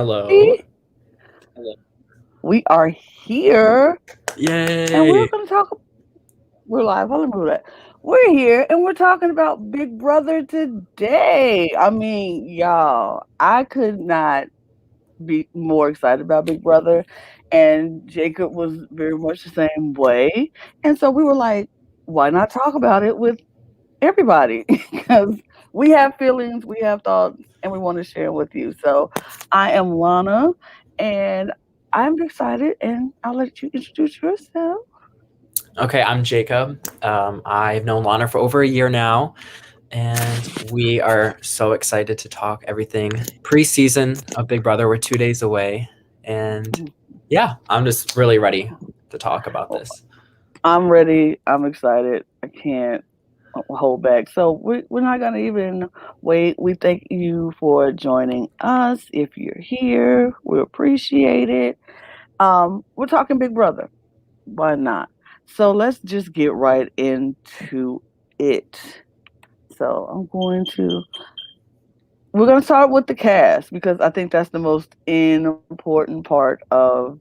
Hello. We we are here, and we're Yay. going to talk. We're live. Hold on, that. We're here, and we're talking about Big Brother today. I mean, y'all, I could not be more excited about Big Brother, and Jacob was very much the same way. And so we were like, why not talk about it with everybody? Because we have feelings, we have thoughts, and we want to share with you. So I am Lana, and I'm excited, and I'll let you introduce yourself. Okay, I'm Jacob. I've known Lana for over a year now, and we are so excited to talk everything preseason of Big Brother. We're 2 days away, and yeah, I'm just really ready to talk about this. I'm ready. I'm excited. I can't hold back. So we're not going to even wait. We thank you for joining us. If you're here, we appreciate it. We're talking Big Brother. Why not? So let's just get right into it. So we're going to start with the cast because I think that's the most important part of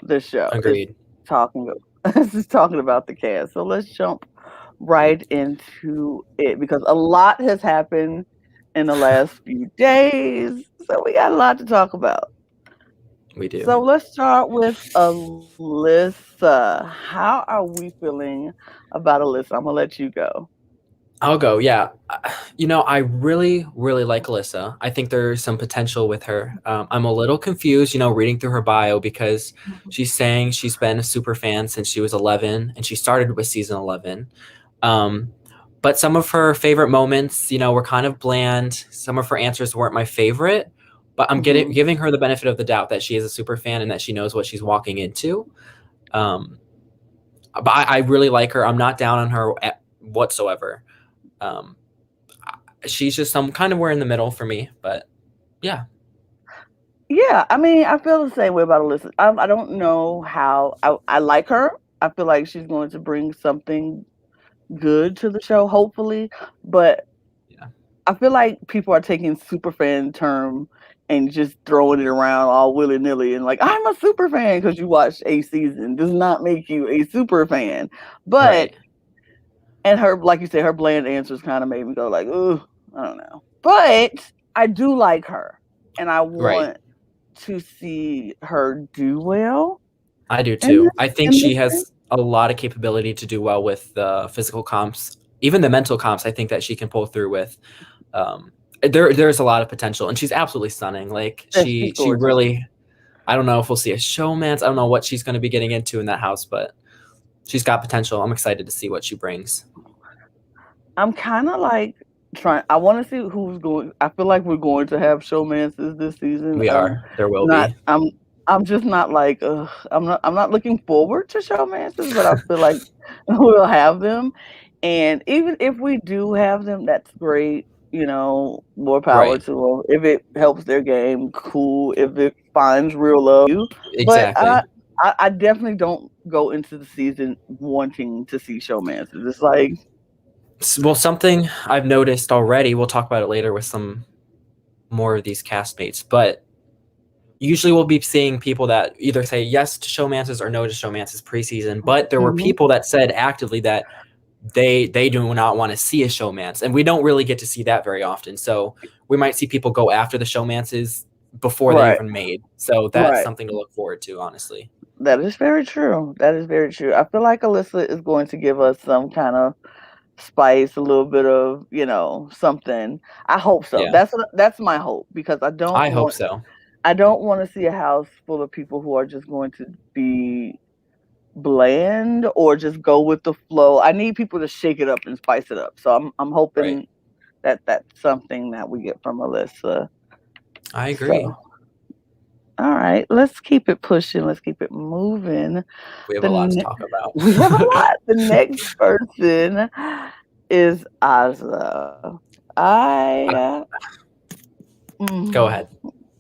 the show is Agreed. talking is talking about the cast. So let's jump right into it because a lot has happened in the last few days. So we got a lot to talk about. We do. So let's start with Alyssa. How are we feeling about Alyssa? I'm gonna let you go. I'll go. Yeah. I really, really like Alyssa. I think there's some potential with her. I'm a little confused, reading through her bio because she's saying she's been a super fan since she was 11 and she started with season 11. Um, but some of her favorite moments, were kind of bland. Some of her answers weren't my favorite, but I'm Mhm. giving her the benefit of the doubt that she is a super fan and that she knows what she's walking into. Um, but I really like her. I'm not down on her whatsoever. Um, she's just some kind of where in the middle for me, but yeah. Yeah, I mean, I feel the same way about Alyssa. I don't know how I like her. I feel like she's going to bring something good to the show, hopefully. But Yeah. I feel like people are taking super fan term and just throwing it around all willy nilly and like I'm a super fan because you watched a season does not make you a super fan. But Right. and her, like you said, her bland answers kind of made me go like, ooh, I don't know. But I do like her, and I Right. want to see her do well I do in too. I think this she thing. has a lot of capability to do well with the physical comps, even the mental comps. I think that she can pull through with. Um, there's a lot of potential, and she's absolutely stunning. Like Yeah, she's she gorgeous. really. I don't know if we'll see a showmance. I don't know what she's going to be getting into in that house, but she's got potential. I'm excited to see what she brings. I'm kind of like trying. I want to see who's going. I feel like we're going to have showmances this season. We are. There will Not. be. I'm just not like. Ugh, I'm not. I'm not looking forward to showmances, but I feel like we'll have them. And even if we do have them, that's great. More power Right. to them. If it helps their game, cool. If it finds real love, but Exactly. I definitely don't go into the season wanting to see showmances. It's like, Well, something I've noticed already, we'll talk about it later with some more of these castmates, but usually we'll be seeing people that either say yes to showmances or no to showmances preseason, but there were mhm. people that said actively that they do not want to see a showmance, and we don't really get to see that very often. So we might see people go after the showmances before they're Right, even made. So that's right. something to look forward to, honestly. That is very true. That is very true. I feel like Alyssa is going to give us some kind of spice, a little bit of, something. I hope so. Yeah, That's my hope because I hope so. I don't want to see a house full of people who are just going to be bland or just go with the flow. I need people to shake it up and spice it up. So I'm Right. hoping that that's something that we get from Alyssa. I agree. So, all right, let's keep it pushing. Let's keep it moving. We have The a lot to ne- talk about. we have a lot. The next person is Asa. I Go mm, ahead.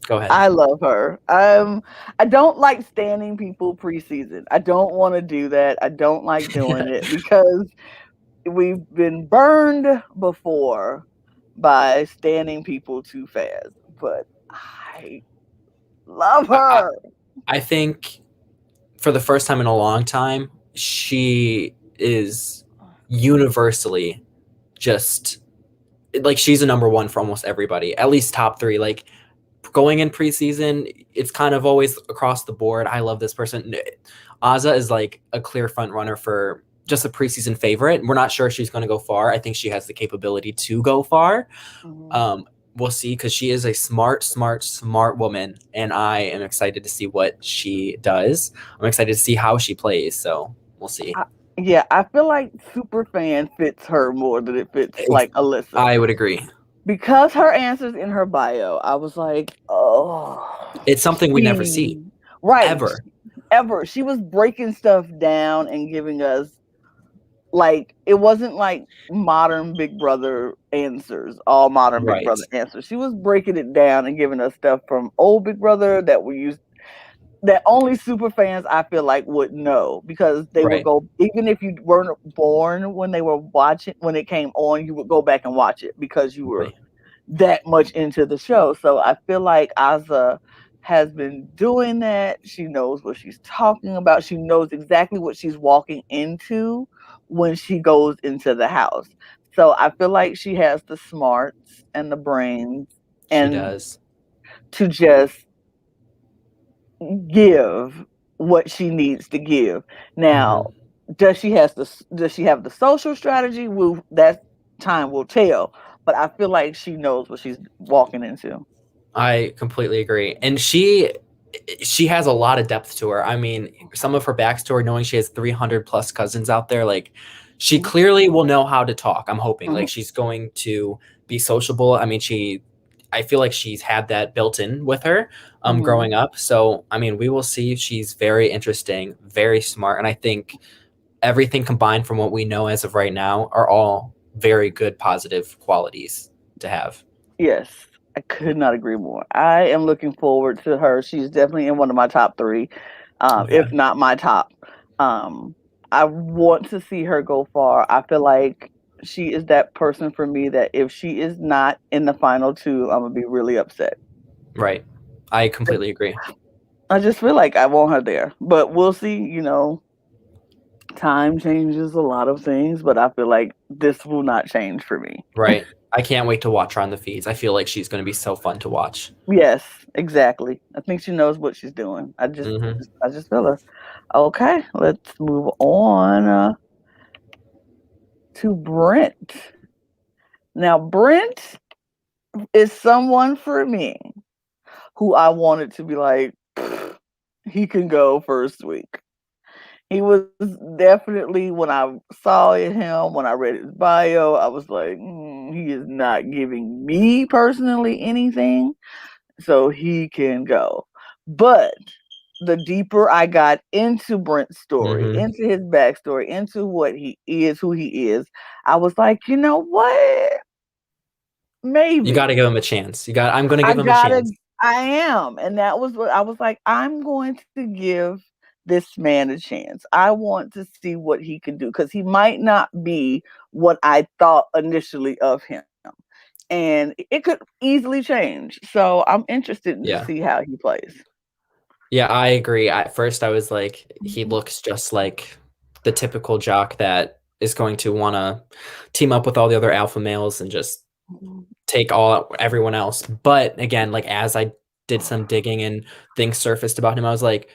Go ahead. I love her. I don't like standing people preseason. I don't want to do that. I don't like doing it because we've been burned before by standing people too fast. But I Love I, I, her. I think for the first time in a long time, she is universally just like she's a number one for almost everybody, at least top three. Like going in preseason, it's kind of always across the board. I love this person. Aza is like a clear front runner for just a preseason favorite. We're not sure if she's going to go far. I think she has the capability to go far. Mhm. Um, we'll see because she is a smart woman, and I am excited to see what she does. I'm excited to see how she plays. So we'll see. I, yeah, I feel like Superfan fits her more than it fits like Alyssa. I would agree. Because her answers in her bio, I was like, oh, It's something we never see she, right, ever. ever. She was breaking stuff down and giving us, like, it wasn't like modern Big Brother answers, all modern Big Right. Brother answers. She was breaking it down and giving us stuff from old Big Brother that we used, that only super fans I feel like would know, because they would Right. go, even if you weren't born when they were watching, when it came on, you would go back and watch it because you were Right. that much into the show. So I feel like Aza has been doing that. She knows what she's talking about. She knows exactly what she's walking into when she goes into the house. So I feel like she has the smarts and the brains She and does. to just give what she needs to give. Now, Hmm. does she have the social strategy? Will that time will tell. But I feel like she knows what she's walking into. I completely agree. And she has a lot of depth to her. I mean, some of her backstory, knowing she has 300 plus cousins out there, like she clearly will know how to talk. I'm hoping like Mhm. she's going to be sociable. I mean, I feel like she's had that built in with her Mhm. growing up. So, I mean, we will see. She's very interesting, very smart. And I think everything combined from what we know as of right now are all very good, positive qualities to have. Yes, I could not agree more. I am looking forward to her. She's definitely in one of my top three, Okay. if not my top. Um, I want to see her go far. I feel like she is that person for me that if she is not in the final two, I'm gonna be really upset. Right. I completely agree. I just feel like I want her there, but we'll see. Time changes a lot of things, but I feel like this will not change for me. Right. I can't wait to watch her on the feeds. I feel like she's going to be so fun to watch. Yes, exactly. I think she knows what she's doing. Hmm. I just feel her. Okay, let's move on to Brent. Now, Brent is someone for me who I wanted to be like, "Pfft, he can go first week. He was definitely, when I saw him, when I read his bio, I was like, he is not giving me personally anything, so he can go. But the deeper I got into Brent's story, Hmm. into his backstory, into what he is, who he is, I was like, you know what? You got to Maybe. give him a chance. I'm going to I give him a gotta, chance. I am. And that was what I was like, I'm going to give this man a chance. I want to see what he can do, because he might not be what I thought initially of him. And it could easily change. So I'm interested to Yeah. see how he plays. Yeah, I agree. At first, I was like, he looks just like the typical jock that is going to want to team up with all the other alpha males and just take all everyone else. But again, like as I did some digging and things surfaced about him, I was like,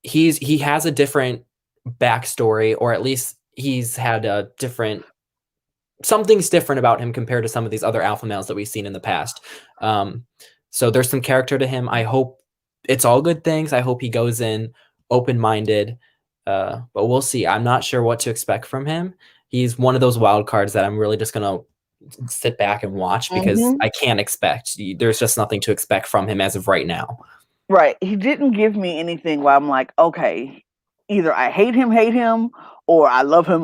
he has a different backstory, or at least he's had a different something's different about him compared to some of these other alpha males that we've seen in the past. Um, so there's some character to him. I hope it's all good things. I hope he goes in open minded, but we'll see. I'm not sure what to expect from him. He's one of those wild cards that I'm really just gonna sit back and watch because Hmm. I can't expect. There's just nothing to expect from him as of right now. Right. He didn't give me anything where I'm like, okay, either I hate him, or I love him.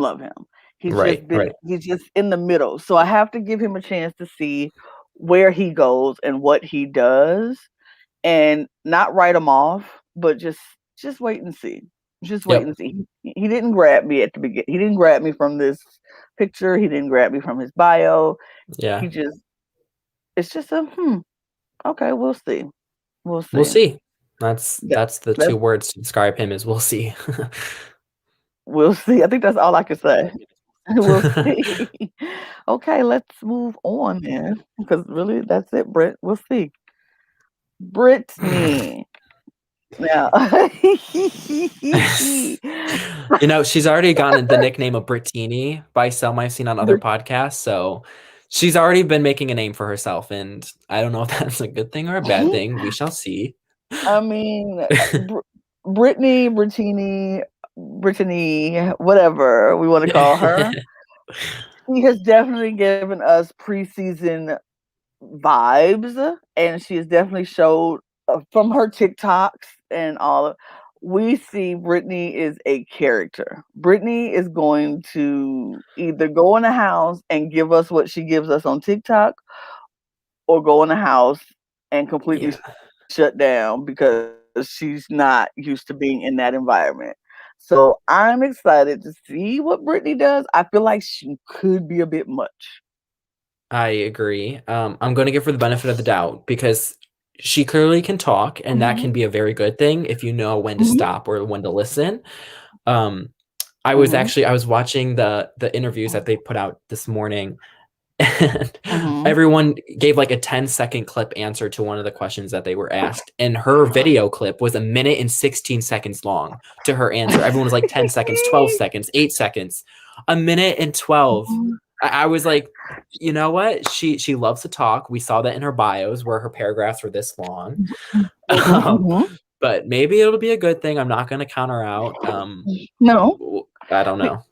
Right, right. He's just in the middle. So I have to give him a chance to see where he goes and what he does, and not write him off, but just wait and see. Just wait Yep. and see. He didn't grab me at the beginning. He didn't grab me from this picture. He didn't grab me from his bio. Yeah. He just, it's just a okay, we'll see. We'll We'll see. see. That's That that's the two that's words to describe him is we'll see. we'll see. I think that's all I can say. We'll see. Okay, let's move on then, because really that's it, Britt. We'll see. Brittany. Now, She's already gotten the nickname of Brittini by some I've seen on other Brit- podcasts, so she's already been making a name for herself, and I don't know if that's a good thing or a bad thing. We shall see. I mean, Brittany, whatever we want to call her. She has definitely given us preseason vibes, and she has definitely showed from her TikToks and all. We see Brittany is a character. Brittany is going to either go in the house and give us what she gives us on TikTok, or go in the house and completely Yeah, shut down because she's not used to being in that environment. So I'm excited to see what Brittany does. I feel like she could be a bit much. I agree. I'm going to give her the benefit of the doubt because she clearly can talk, and that can Mhm. be a very good thing if you know when to Mhm. stop or when to listen. Um, Mhm. I was watching the interviews that they put out this morning, and Mhm. everyone gave like a 10-second clip answer to one of the questions that they were asked, and her video clip was a minute and 16 seconds long to her answer. Everyone was like 10 seconds, 12 seconds, 8 seconds, a minute and 12. Mhm. I was like, you know what? She loves to talk. We saw that in her bios where her paragraphs were this long. Mhm. Um, Mhm. but maybe it'll be a good thing. I'm not going to count her out. No, I don't be- know.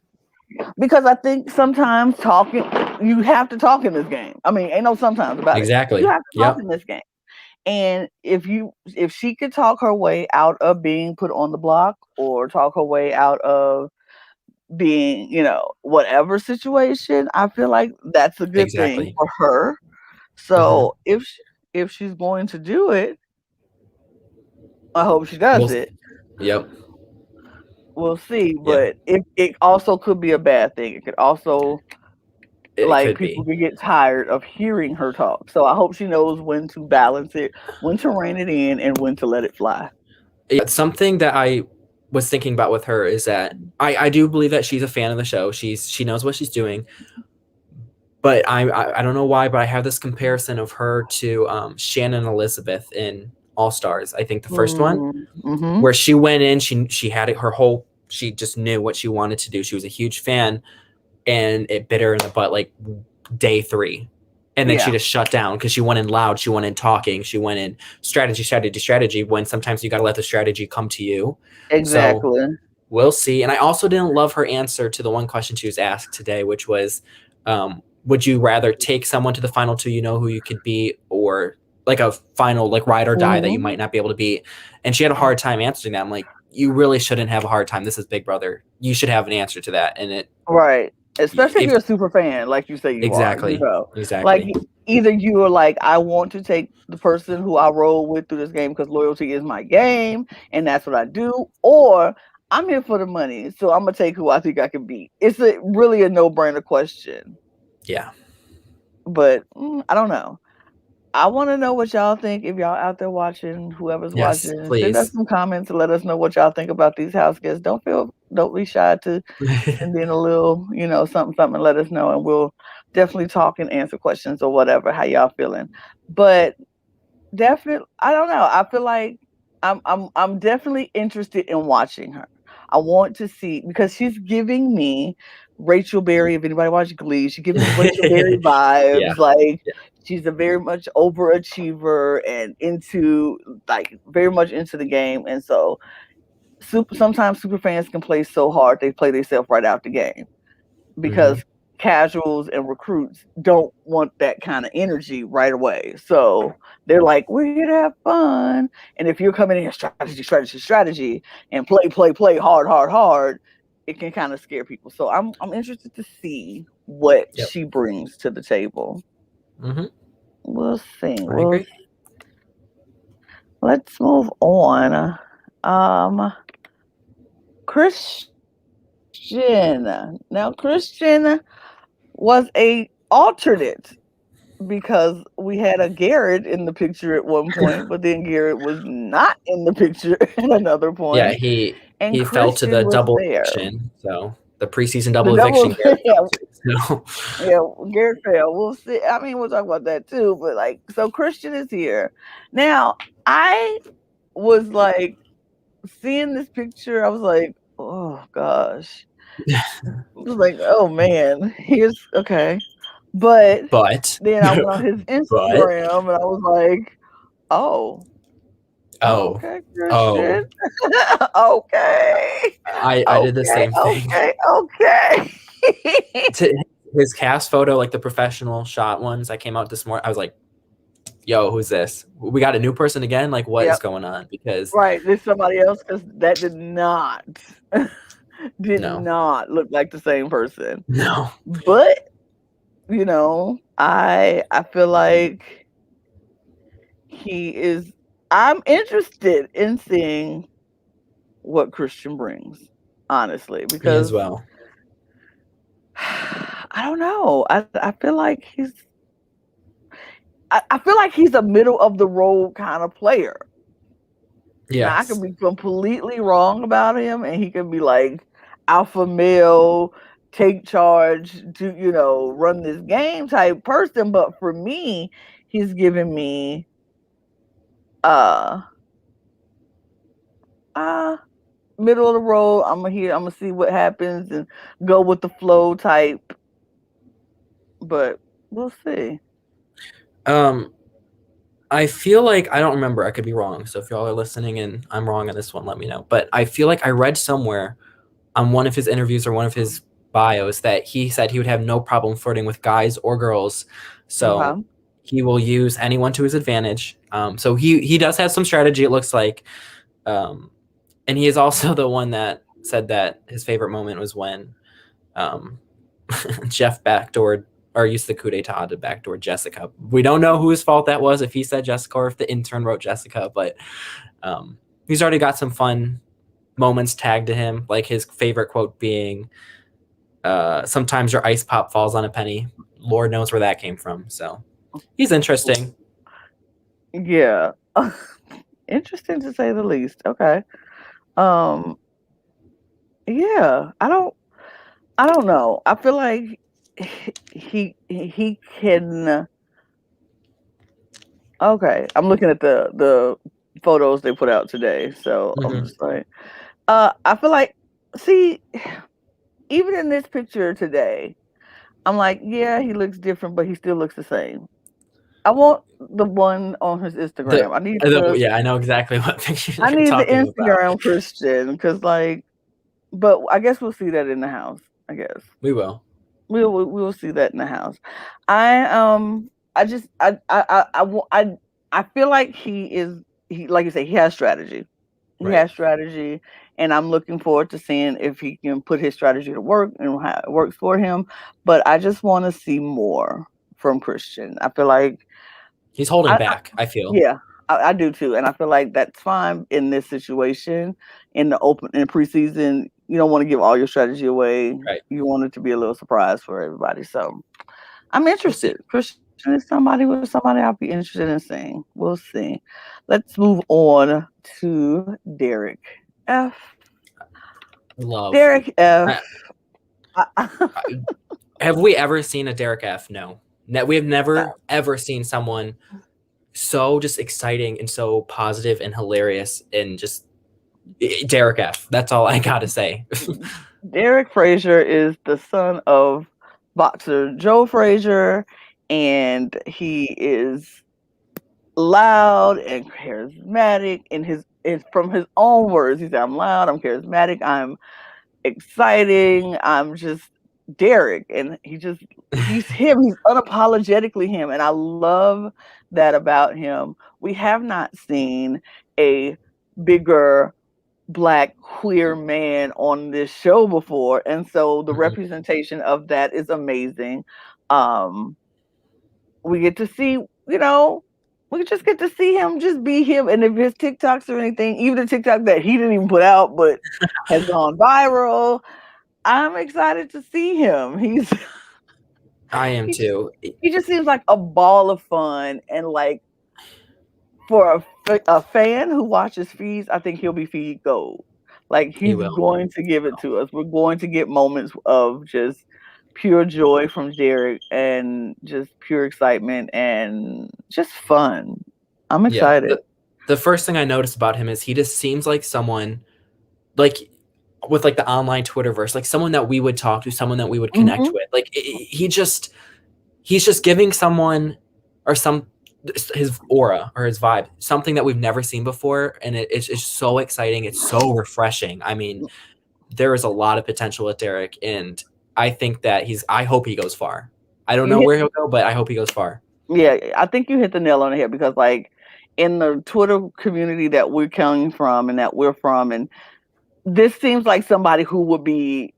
because I think sometimes talking, you have to talk in this game. I mean, ain't no sometimes about it. You Exactly. have to talk Yep. in this game. And if she could talk her way out of being put on the block, or talk her way out of being, whatever situation, I feel like that's a good thing Exactly. for her. Uh-huh. So if she's going to do it, I hope she We'll, does it. yep. We'll see. Yeah. But it also could be a bad thing. It could also, It like, could people be. could get tired of hearing her talk. So I hope she knows when to balance it, when to rein it in, and when to let it fly. Yeah, something that I was thinking about with her is that I do believe that she's a fan of the show. She knows what she's doing, but I don't know why, but I have this comparison of her to Shannon Elizabeth in All Stars. I think the first one Mm-hmm. where she went in, she had it her whole she just knew what she wanted to do. She was a huge fan, and it bit her in the butt like day 3. And then she Yeah, just shut down because she went in loud, she went in talking, she went in strategy, when sometimes you got to let the strategy come to you. So exactly. we'll see. And I also didn't love her answer to the one question she was asked today, which was, would you rather take someone to the final two you know who you could beat, or like a final like ride or die that you Mhm. might not be able to beat? And she had a hard time answering that. I'm like, you really shouldn't have a hard time. This is Big Brother. You should have an answer to that. And it Right. Especially if if you're a super fan, like you say you are, exactly, like, exactly. either you are like, I want to take the person who I roll with through this game because loyalty is my game and that's what I do, or I'm here for the money, so I'm gonna take who I think I can beat. It's really a no-brainer question, Yeah. but I don't know. I want to know what y'all think. If y'all out there watching, whoever's Yes, watching, send us please. some comments and let us know what y'all think about these house guests. Don't be shy to send in a little, something, something, and let us know, and we'll definitely talk and answer questions or whatever, how y'all feeling. But definitely, I don't know. I feel like I'm definitely interested in watching her. I want to see, because she's giving me Rachel Berry. If anybody watched Glee, she's giving me Rachel Berry Yeah. vibes. Like, she's a very much overachiever and into, like, very much into the game. And so sometimes super fans can play so hard they play themselves right out the game, Hmm. because casuals and recruits don't want that kind of energy right away. So they're like, we're here to have fun. And if you're coming in strategy, and play hard, hard, hard, it can kind of scare people. So I'm interested to see what Yep. she brings to the table. Hmm. We'll see. I agree. Let's move on. Um, Christian. Now, Christian was a alternate because we had a Garrett in the picture at one point, but then Garrett was not in the picture at another Yeah, point, and he fell to the Christian was double there. eviction. So the preseason The double double, eviction Garrett yeah, fell to. So yeah, Garrett fell. We'll see. I mean, we'll talk about that too. But like, so Christian is here now. I was like seeing this picture. I was like, oh gosh. I was like, oh man, here's okay. But but then I went on his but Instagram and I was like, oh, oh, oh okay, oh Christian. Okay. I did the Okay, same thing. okay, okay. To his cast photo, like the professional shot ones that came out this morning, I was like, yo, who's this? We got a new person again? Like, what is Yep. going on? Because Right. There's somebody else because that did not did no, not look like the same person. no. But, I feel like he is I'm interested in seeing what Christian brings, honestly, Me as because well. I don't know. I feel like I feel like he's a middle of the road kind of player. Now I could Yes. be completely wrong about him, and he could be like alpha male, take charge to run this game type person. But for me, he's giving me uh uh middle of the road. I'm gonna see what happens and go with the flow type. But we'll see. Um, I feel like I don't remember. I could be wrong. So if y'all are listening and I'm wrong on this one, let me know. But I feel like I read somewhere on one of his interviews or one of his bios that he said he would have no problem flirting with guys or girls. So Okay. he will use anyone to his advantage. So he does have some strategy. It looks like, and he is also the one that said that his favorite moment was when um, Jeff backdoored or used the coup d'etat to backdoor Jessica. We don't know whose fault that was, if he said Jessica or if the intern wrote Jessica, but he's already got some fun moments tagged to him, like his favorite quote being, sometimes your ice pop falls on a penny. Lord knows where that came from. So he's interesting. Yeah. Interesting to say the least. Okay. Um yeah, I don't know. I feel like he can okay. I'm looking at the photos they put out today. So I'm Mm-hmm. just like I feel like see even in this picture today, I'm like, yeah, he looks different, but he still looks the same. I want the one on his Instagram. Yeah, I know exactly what picture I you're need the talking about. Instagram Christian because like but I guess we'll see that in the house. I guess. We will. We will see that in the house. I I just I feel like he like you say he has strategy. He Right. has strategy, and I'm looking forward to seeing if he can put his strategy to work and how it works for him. But I just want to see more from Christian. I feel like He's holding I back, I feel. yeah, I do too, and I feel like that's fine in this situation. In preseason, you don't want to give all your strategy away. Right. You want it to be a little surprise for everybody. So I'm We'll see. interested. Christian is somebody I'll be interested in seeing. We'll see. Let's move on to Derek F. Love. Derek F. I, have we ever seen a Derek F? No. We have never ever seen someone so just exciting and so positive and hilarious and just Derek F. That's all I gotta say. Derek Frazier is the son of boxer Joe Frazier, and he is loud and charismatic from his own words. He said, I'm loud, I'm charismatic, I'm exciting, I'm just Derek. And he's him, he's unapologetically him. And I love that about him. We have not seen a bigger black queer man on this show before. And so the Mhm. representation of that is amazing. Um we get to see, we just get to see him just be him. And if his TikToks or anything, even the TikTok that he didn't even put out but has gone viral, I'm excited to see him. I am he just too. he just seems like a ball of fun, and like for a fan who watches feeds, I think he'll be feed gold. Like He he's will. going to give it to us. We're going to get moments of just pure joy from Derek and just pure excitement and just fun. I'm Yeah. excited. The first thing I noticed about him is he just seems like someone like with like the online Twitterverse, like someone that we would talk to, someone that we would connect Mhm. with. Like he's just giving someone or some his aura or his vibe, something that we've never seen before, and it's so exciting. It's so refreshing. I mean, there is a lot of potential with Derek, and I think that he's. I hope he goes far. I don't You know hit where he'll go, but I hope he goes far. Yeah, I think you hit the nail on the head because like in the Twitter community that we're coming from and that we're from, and this seems like somebody who would be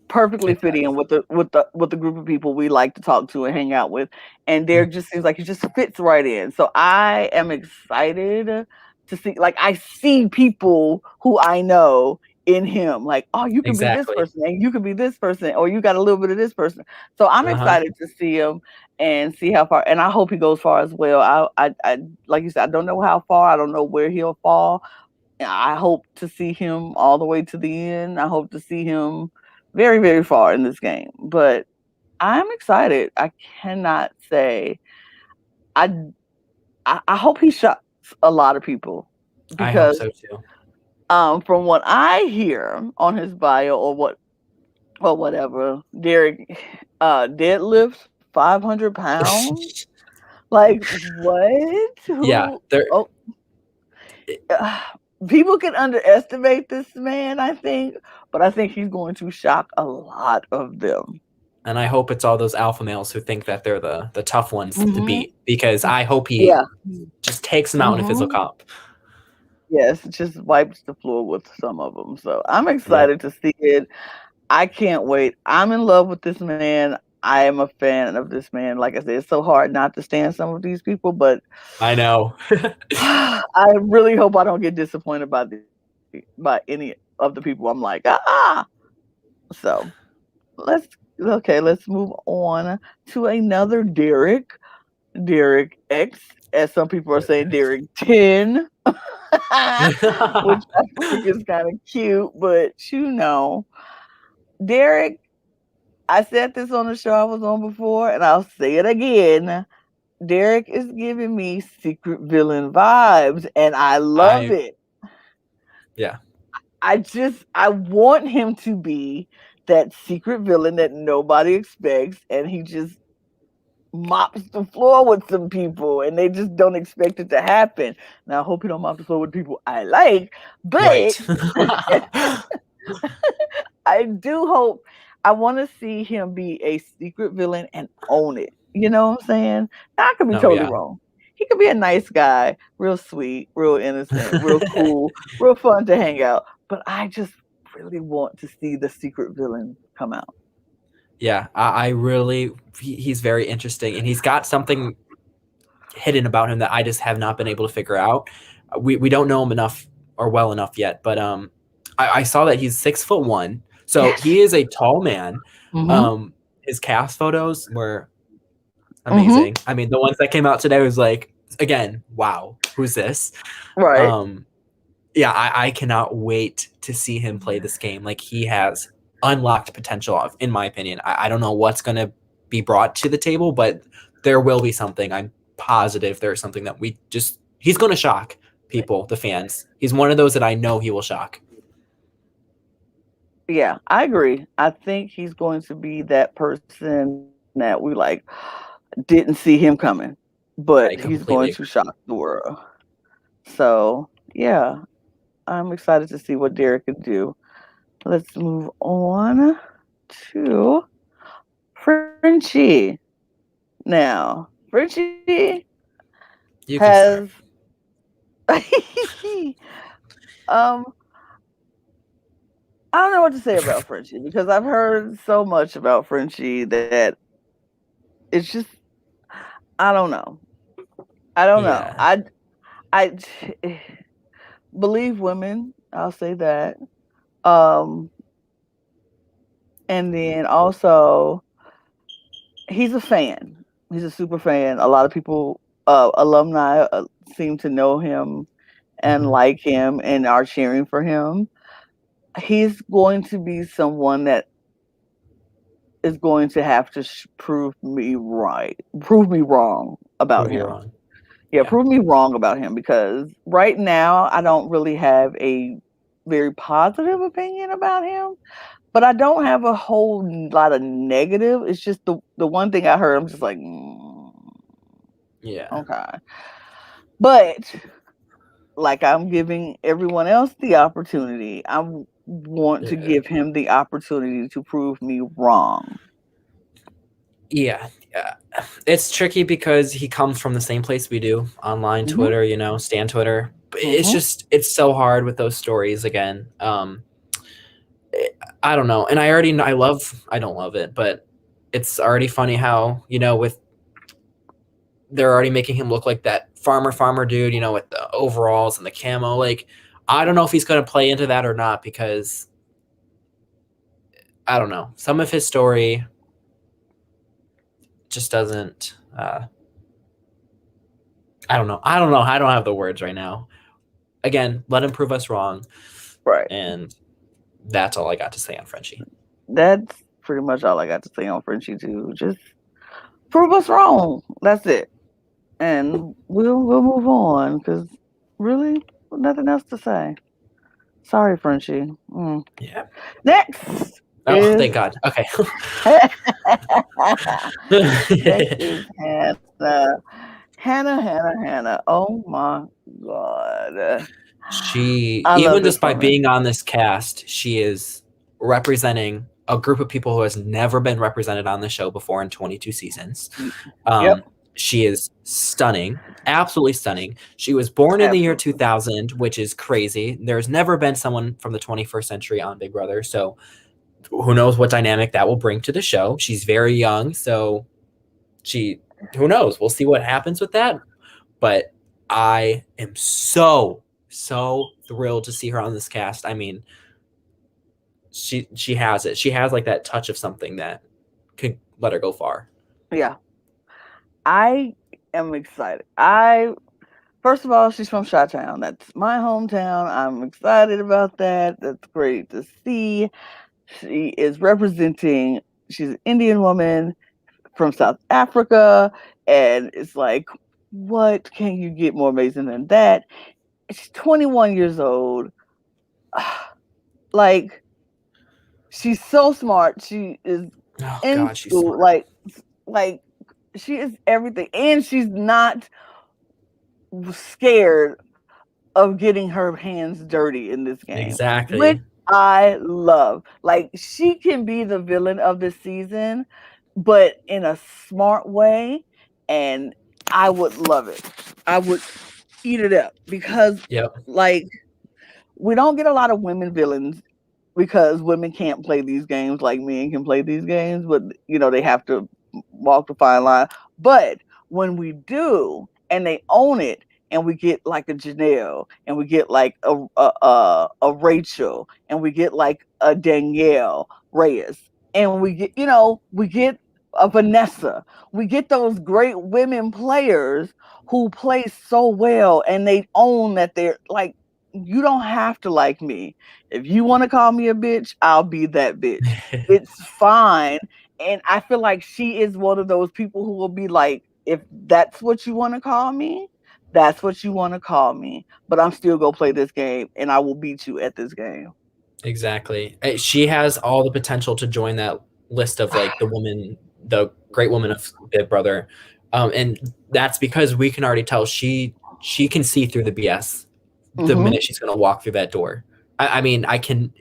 perfectly fit in Exactly. with the group of people we like to talk to and hang out with, and there Mhm. just seems like he just fits right in. So I am excited to see. Like I see people who I know in him. Like, oh, you can be this Exactly. person, and you can be this person, or you got a little bit of this person. So I'm Uh-huh. excited to see him and see how far. And I hope he goes far as well. I like you said, I don't know how far. I don't know where he'll fall. I hope to see him all the way to the end. I hope to see him very, very far in this game. But I'm excited. I cannot say. I I hope he shocks a lot of people I hope because so too. from what I hear on his bio or whatever, Derek deadlifts 500 pounds. Like what? Yeah, Who? there Oh, uh, people can underestimate this man, I think, but I think he's going to shock a lot of them. and I hope it's all those alpha males who think that they're the tough ones to Hmm. beat because I hope he Yeah. just takes them out in a physical Hmm. comp. Yes, just wipes the floor with some of them. So I'm Yep. excited to see it. I can't wait. I'm in love with this man. I am a fan of this man. Like I said, it's so hard not to stand some of these people, but I know. I really hope I don't get disappointed by any of the people. I'm like, ah. So let's let's move on to another Derek. Derek X, as some people are saying, Derek 10, which I think is kind of cute, but Derek, I said this on the show I was on before, and I'll say it again. Derek is giving me secret villain vibes, and I love I it. yeah. I want him to be that secret villain that nobody expects, and he just mops the floor with some people and they just don't expect it to happen. Now I hope he don't mop the floor with people I like, but Right. I do hope I want to see him be a secret villain and own it. You know what I'm saying? Now, I could be Oh totally yeah. wrong. He could be a nice guy, real sweet, real innocent, real cool, real fun to hang out. But I just really want to see the secret villain come out. Yeah, I really he's very interesting and he's got something hidden about him that I just have not been able to figure out. We don't know him enough or well enough yet, but I saw that he's 6'1", so Yes. he is a tall man. Mm-hmm. Um, his cast photos were Mm-hmm. amazing. I mean, the ones that came out today was like, again, wow, who's this? Right. Um, yeah, I cannot wait to see him play this game. Like he has unlocked potential, in my opinion. I don't know what's going to be brought to the table, but there will be something. I'm positive there's something that he's going to shock people, the fans. He's one of those that I know he will shock. Yeah, I agree. I think he's going to be that person that we like didn't see him coming, but I he's going completely to agree. shock the world. So yeah, I'm excited to see what Derek can do. Let's move on to Frenchie. Now, Frenchie You can has start. um I don't know what to say about Frenchie because I've heard so much about Frenchie that it's just I don't know. I don't know. Yeah. I believe women. I'll say that. Um, and then also he's a fan. He's a super fan. A lot of people, alumni, seem to know him and Mhm. like him and are cheering for him. He's going to be someone that is going to have to prove me wrong about Prove you him. wrong. Yeah, Yeah. prove me wrong about him because right now I don't really have a very positive opinion about him, but I don't have a whole lot of negative. It's just the one thing I heard, I'm just like, Yeah. okay. But like I'm giving everyone else the opportunity, want to Yeah. give him the opportunity to prove me wrong. Yeah. Yeah. It's tricky because he comes from the same place we do, online Hmm. Twitter, Stan Twitter. But it's Hmm. just it's so hard with those stories again. I don't know. And I already know I don't love it, but it's already funny how, with they're already making him look like that farmer dude, with the overalls and the camo. Like, I don't know if he's going to play into that or not because I don't know. Some of his story just doesn't. I don't know. I don't know. I don't have the words right now. Again, let him prove us wrong, Right. and that's all I got to say on Frenchie. That's pretty much all I got to say on Frenchie too. Just prove us wrong. That's it. And we'll move on because really nothing else to say. Sorry, Frenchie. Yeah. Next Oh, is thank God. Okay. next is Hannah. Hannah. Oh my god. She, I love even this just by woman. being on this cast, she is representing a group of people who has never been represented on the show before in 22 seasons. Yep, Um, she is stunning, absolutely stunning. She was born in the year absolutely. 2000, which is crazy. There's never been someone from the 21st century on Big Brother, so who knows what dynamic that will bring to the show. She's very young, so she, who knows? We'll see what happens with that. But I am so thrilled to see her on this cast. I mean, she has it. She has like that touch of something that could let her go far. Yeah, I am excited. I First of all, she's from Chi-Town. That's my hometown. I'm excited about that. That's great to see. She is representing. She's an Indian woman from South Africa, and it's like, what can you get more amazing than that? She's 21 years old. Like, she's so smart. She is Oh in God, she's school. smart. Like she is everything, and she's not scared of getting her hands dirty in this game, which Exactly. I love. Like she can be the villain of the season, but in a smart way, and I would love it. I would eat it up because Yep. like we don't get a lot of women villains because women can't play these games like men can play these games, but they have to walk the fine line. But when we do, and they own it, and we get like a Janelle, and we get like a Rachel, and we get like a Danielle Reyes, and we get a Vanessa, we get those great women players who play so well, and they own that they're like, you don't have to like me. If you want to call me a bitch, I'll be that bitch. It's fine. And I feel like she is one of those people who will be like, if that's what you want to call me, that's what you want to call me. But I'm still going to play this game and I will beat you at this game. Exactly. She has all the potential to join that list of like the great woman of Big Brother, and that's because we can already tell she can see through the BS the Mm-hmm. minute she's going to walk through that door. I mean, I can't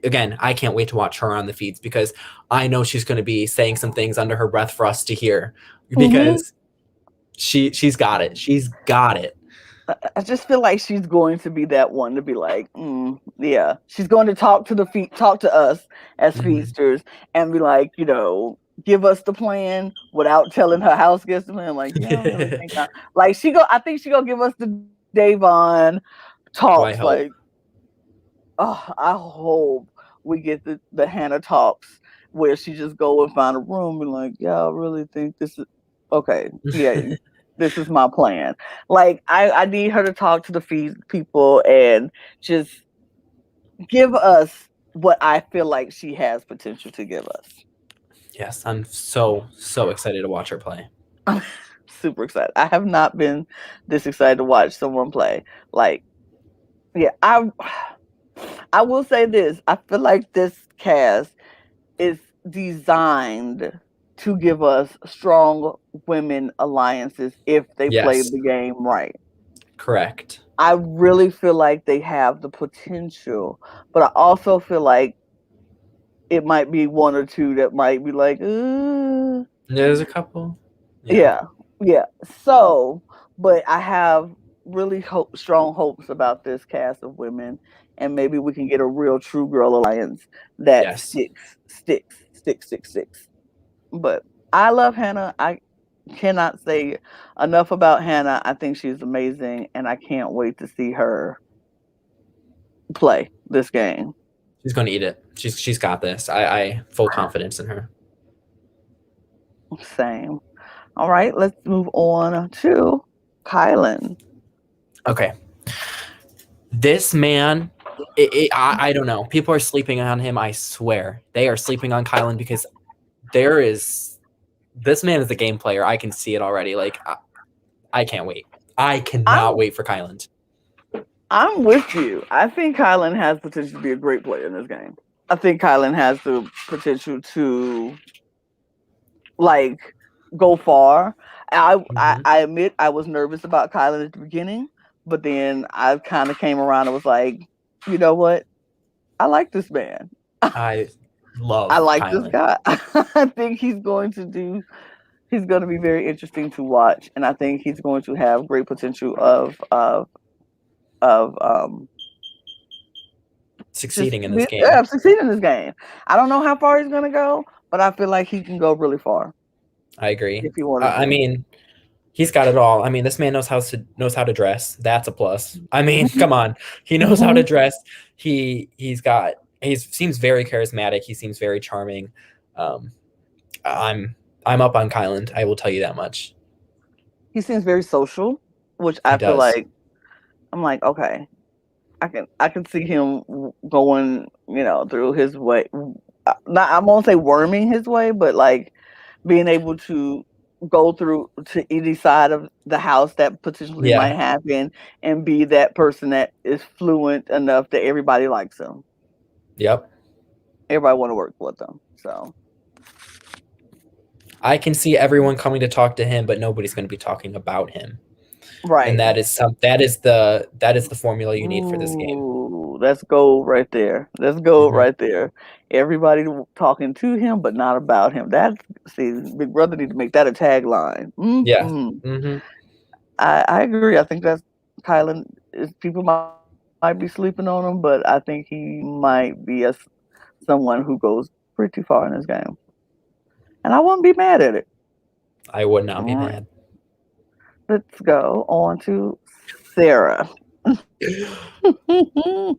wait to watch her on the feeds because I know she's going to be saying some things under her breath for us to hear Mm-hmm. because she's got it. She's got it. I just feel like she's going to be that one to be like, yeah. She's going to talk to us as Mhm. feedsters and be like, give us the plan without telling her house guests the plan. Like, yeah, I really think like I think she gonna give us the Davon Oh, I talks. hope. Like, oh, I hope we get the Hannah talks where she just go and find a room and like, yeah, I really think this is okay. Yeah, this is my plan. Like I need her to talk to the people and just give us what I feel like she has potential to give us. Yes, I'm so excited to watch her play. I'm super excited. I have not been this excited to watch someone play. Like, yeah, I will say this. I feel like this cast is designed to give us strong women alliances if they play Yes, the game right. correct. I really feel like they have the potential, but I also feel like it might be one or two that might be like, There's a couple. Yeah. yeah, yeah. So, but I have really strong hopes about this cast of women, and maybe we can get a real true girl alliance that Yes. sticks. But I love Hannah. I cannot say enough about Hannah. I think she's amazing, and I can't wait to see her play this game. She's going to eat it. She's got this. I full confidence in her. Same. All right, let's move on to Kylan. Okay. This man, I don't know. People are sleeping on him. I swear they are sleeping on Kylan because this man is a game player. I can see it already. Like I can't wait. I cannot I'm wait for Kylan. I'm with you. I think Kylan has potential to be a great player in this game. I think Kylan has the potential to like go far. Mm-hmm. I admit I was nervous about Kylan at the beginning, but then I kind of came around and was like, you know what? I like this man. I I love like this Kylan. guy. I think he's going to be very interesting to watch, and I think he's going to have great potential of just Succeeding in this game. succeed in this game. I don't know how far he's going to go, but I feel like he can go really far I agree. if he wanted I to. mean, he's got it all. I mean, this man knows how to dress. That's a plus. I mean, come on, he knows how to Mhm. dress. He seems very charismatic. He seems very charming. Um, I'm up on Kyland. I will tell you that much. He seems very social, which He I feel does. like I'm like, okay, I can see him going, through his way. Not I won't say worming his way, but like being able to go through to any side of the house that potentially might Yeah. happen and be that person that is fluent enough that everybody likes him. Yep. Everybody want to work with them. So I can see everyone coming to talk to him, but nobody's going to be talking about him. And right. that is the formula you need for this game. Ooh, let's go right there. Let's go Hmm. right there. Everybody talking to him, but not about him. That's see, Big Brother need to make that a tagline. Yeah. Mm-hmm. Hmm. I agree. I think that's Kylan. Is people might be sleeping on him, but I think he might be someone who goes pretty far in this game, and I wouldn't be mad at it. I would not All be right, mad. let's go on to Sarah.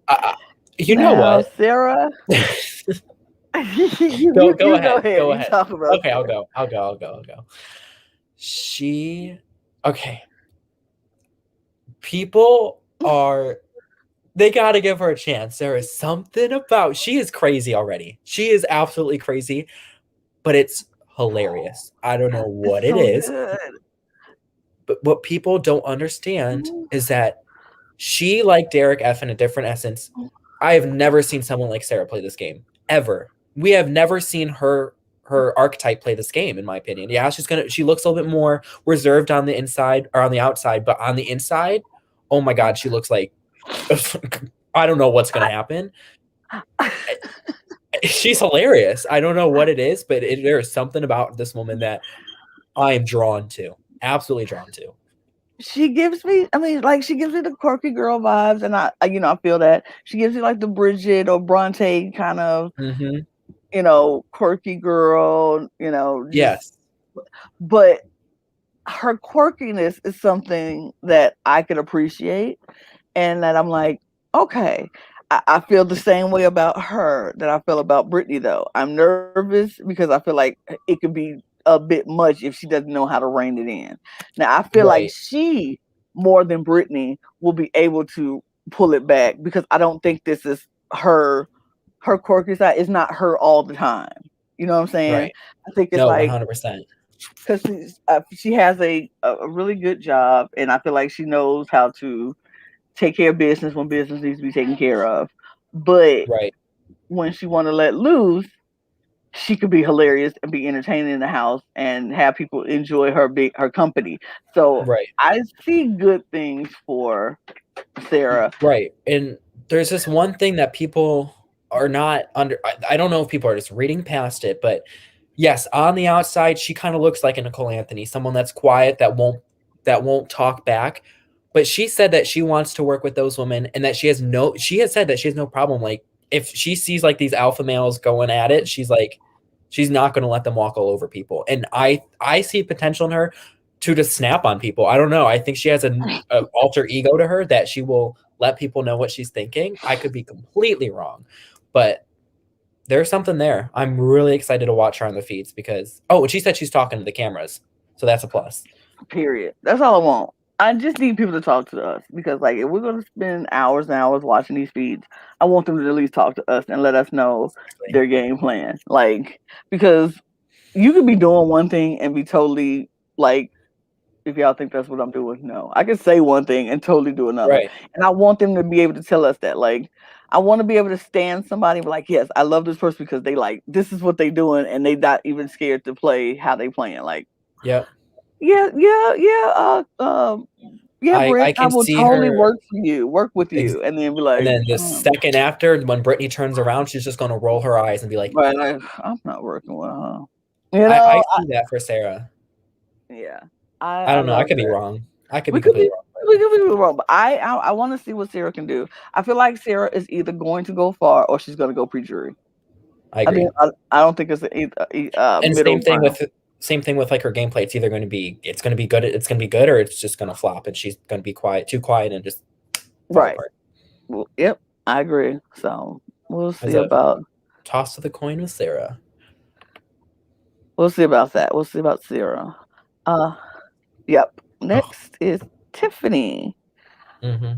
I, you know Now, what? Sarah, Go you go you go ahead. ahead. Go You ahead. talk about Okay, I'll Sarah. go. I'll go. She okay. People are they got to give her a chance. There is something about she is crazy already. She is absolutely crazy, but it's hilarious. I don't know It's what it so is, good. but what people don't understand is that she, like Derek F in a different essence, I have never seen someone like Sarah play this game ever. We have never seen her archetype play this game, in my opinion. Yeah, she looks a little bit more reserved on the inside or on the outside, but on the inside, oh my god, she looks like I don't know what's gonna happen. She's hilarious. I don't know what it is, but there is something about this woman that I am drawn to. Absolutely drawn to. She gives me, I mean, like she gives me the quirky girl vibes, and I feel that she gives me like the Bridget or Bronte kind of, Hmm. quirky girl, just. Yes. But her quirkiness is something that I can appreciate, and that I'm like, okay. I feel the same way about her that I feel about Brittany, though. I'm nervous because I feel like it could be a bit much if she doesn't know how to rein it in. Now, I feel like Right, she, more than Brittany, will be able to pull it back because I don't think this is her quirky side is not her all the time. You know what I'm saying? right. I think it's No, like 100%. because she has a really good job, and I feel like she knows how to take care of business when business needs to be taken care of. But Right, when she want to let loose, she could be hilarious and be entertaining in the house and have people enjoy her company. So right. I see good things for Sarah. Right. And there's this one thing that people are not under. I don't know if people are just reading past it, but yes, on the outside, she kind of looks like a Nicole Anthony, someone that's quiet, that won't talk back. But she said that she wants to work with those women and that she has said that she has no problem. Like if she sees like these alpha males going at it, she's like, she's not going to let them walk all over people. And I see potential in her to just snap on people. I don't know. I think she has a alter ego to her that she will let people know what she's thinking. I could be completely wrong, but there's something there. I'm really excited to watch her on the feeds because and she said she's talking to the cameras, so that's a plus. Period. That's all I want. I just need people to talk to us because, like, if we're gonna spend hours and hours watching these feeds, I want them to at least talk to us and let us know Exactly. their game plan. Like, because you could be doing one thing and be totally like, if y'all think that's what I'm doing, no, I can say one thing and totally do another. Right. And I want them to be able to tell us that. Like, I want to be able to stand somebody and be like, yes, I love this person because they like this is what they doing and they not even scared to play how they playing. Like, Yep. yeah, yeah, yeah. Yeah, I Brent, I can will see totally her. work with Ex- you, and then be and like, then the second after, when Brittany turns around, she's just gonna roll her eyes and be like, right, like, I'm not working with her. You I know, see that for Sarah. yeah, I I don't know. I love could be that. wrong. I could We be could completely be wrong. we could be wrong, but I want to see what Sarah can do. I feel like Sarah is either going to go far or she's going to go pre-jury. I I think agree. I don't think it's a And middle ground. same thing with like her gameplay. It's either going to be good. It's going to be good, or it's just going to flop, and she's going to be too quiet, and just fall Right. apart. Well, yep, I agree. So we'll As see a about toss of the coin with Sarah. that. We'll see about Sarah. Uh, yep. Oh, Next is Tiffany. hmm.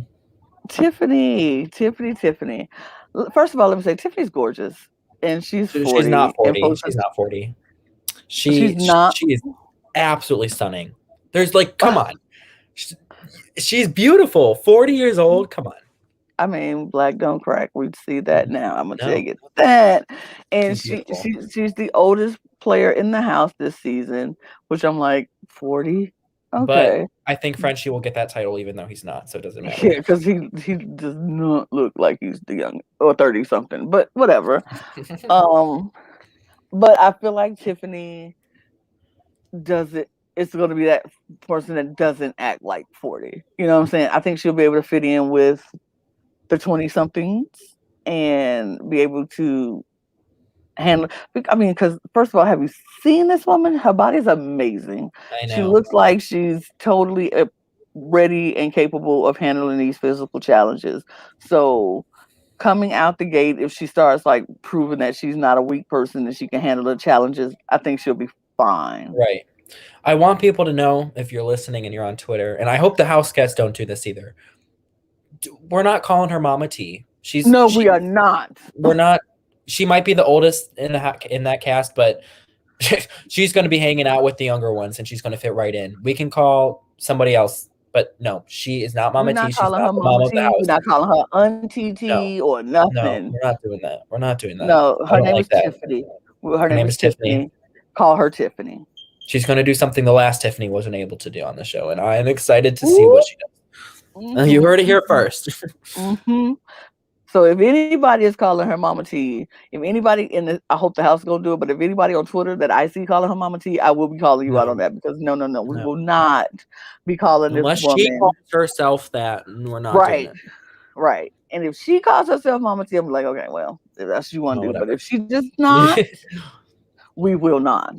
Tiffany. First of all, let me say Tiffany's gorgeous, and she's She's not 40, and 40. folks, She's not 40. she's not. She is absolutely stunning. There's like, come on. She- She's beautiful. 40 years old. Come on. I mean, black don't crack. We see that now. I'm gonna tell No, you that. And she's beautiful. she's the oldest player in the house this season, which I'm like 40. But Okay, I think Frenchie will get that title even though he's not, so it doesn't yeah, matter. because he does not look like he's the young or 30 something, but whatever. Um, but I feel like Tiffany does it. It's going to be that person that doesn't act like 40. You know what I'm saying? I think she'll be able to fit in with the 20 somethings and be able to handle. I mean, because first of all, have you seen this woman? Her body is amazing. I She know. looks like she's totally ready and capable of handling these physical challenges. So coming out the gate, if she starts like proving that she's not a weak person and she can handle the challenges, I think she'll be fine. Right. I want people to know if you're listening and you're on Twitter, and I hope the house cats don't do this either. We're not calling her Mama T. No, we are not. We're not. She might be the oldest in that cast, but she's going to be hanging out with the younger ones, and she's going to fit right in. We can call somebody else, but no, she is not We're Mama T. not She's calling not her the mom Mama of the T. We're house. not calling her Auntie No, T or no, nothing. we're not doing that. We're not doing that. No, I her don't name is like that. Tiffany. Well, her Her name name is is Tiffany. Tiffany. Call her Tiffany. She's going to do something the last Tiffany wasn't able to do on the show, and I am excited to see Ooh. what she does. You Mm-hmm, heard it here mm-hmm, first. mm-hmm. So if anybody is calling her Mama T, if anybody in the, I hope the house is gonna do it. But if anybody on Twitter that I see calling her Mama T, I will be calling you out on No, that because no, no, no, we no. will not be calling this Unless she calls woman herself that, we're not doing right, it. right. And if she calls herself Mama T, I'm like, okay, well, if that's what you want No, to do. But whatever. if she does not, we will not.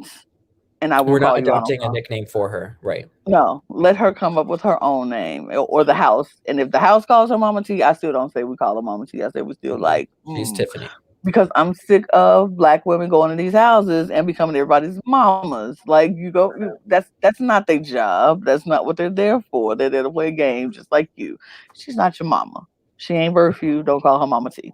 and I will We're not call you out on adopting a her. nickname for her, right? No, let her come up with her own name or the house. And if the house calls her Mama T, I still don't say we call her Mama T. I say we still Yeah, like, she's Tiffany. because I'm sick of black women going to these houses and becoming everybody's mamas. Like you go, that's not their job. That's not what they're there for. They're there to play a game, just like you. She's not your mama. She ain't birth you. Don't call her Mama T.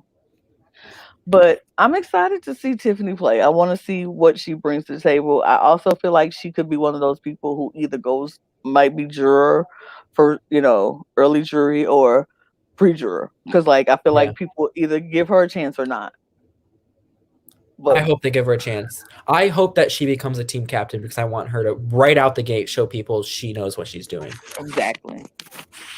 But I'm excited to see Tiffany play. I want to see what she brings to the table. I also feel like she could be one of those people who either goes, might be juror for, early jury or pre-juror. Because like I feel Yeah. like people either give her a chance or not. I But hope they give her a chance. I hope that she becomes a team captain because I want her to right out the gate show people she knows what she's doing. exactly.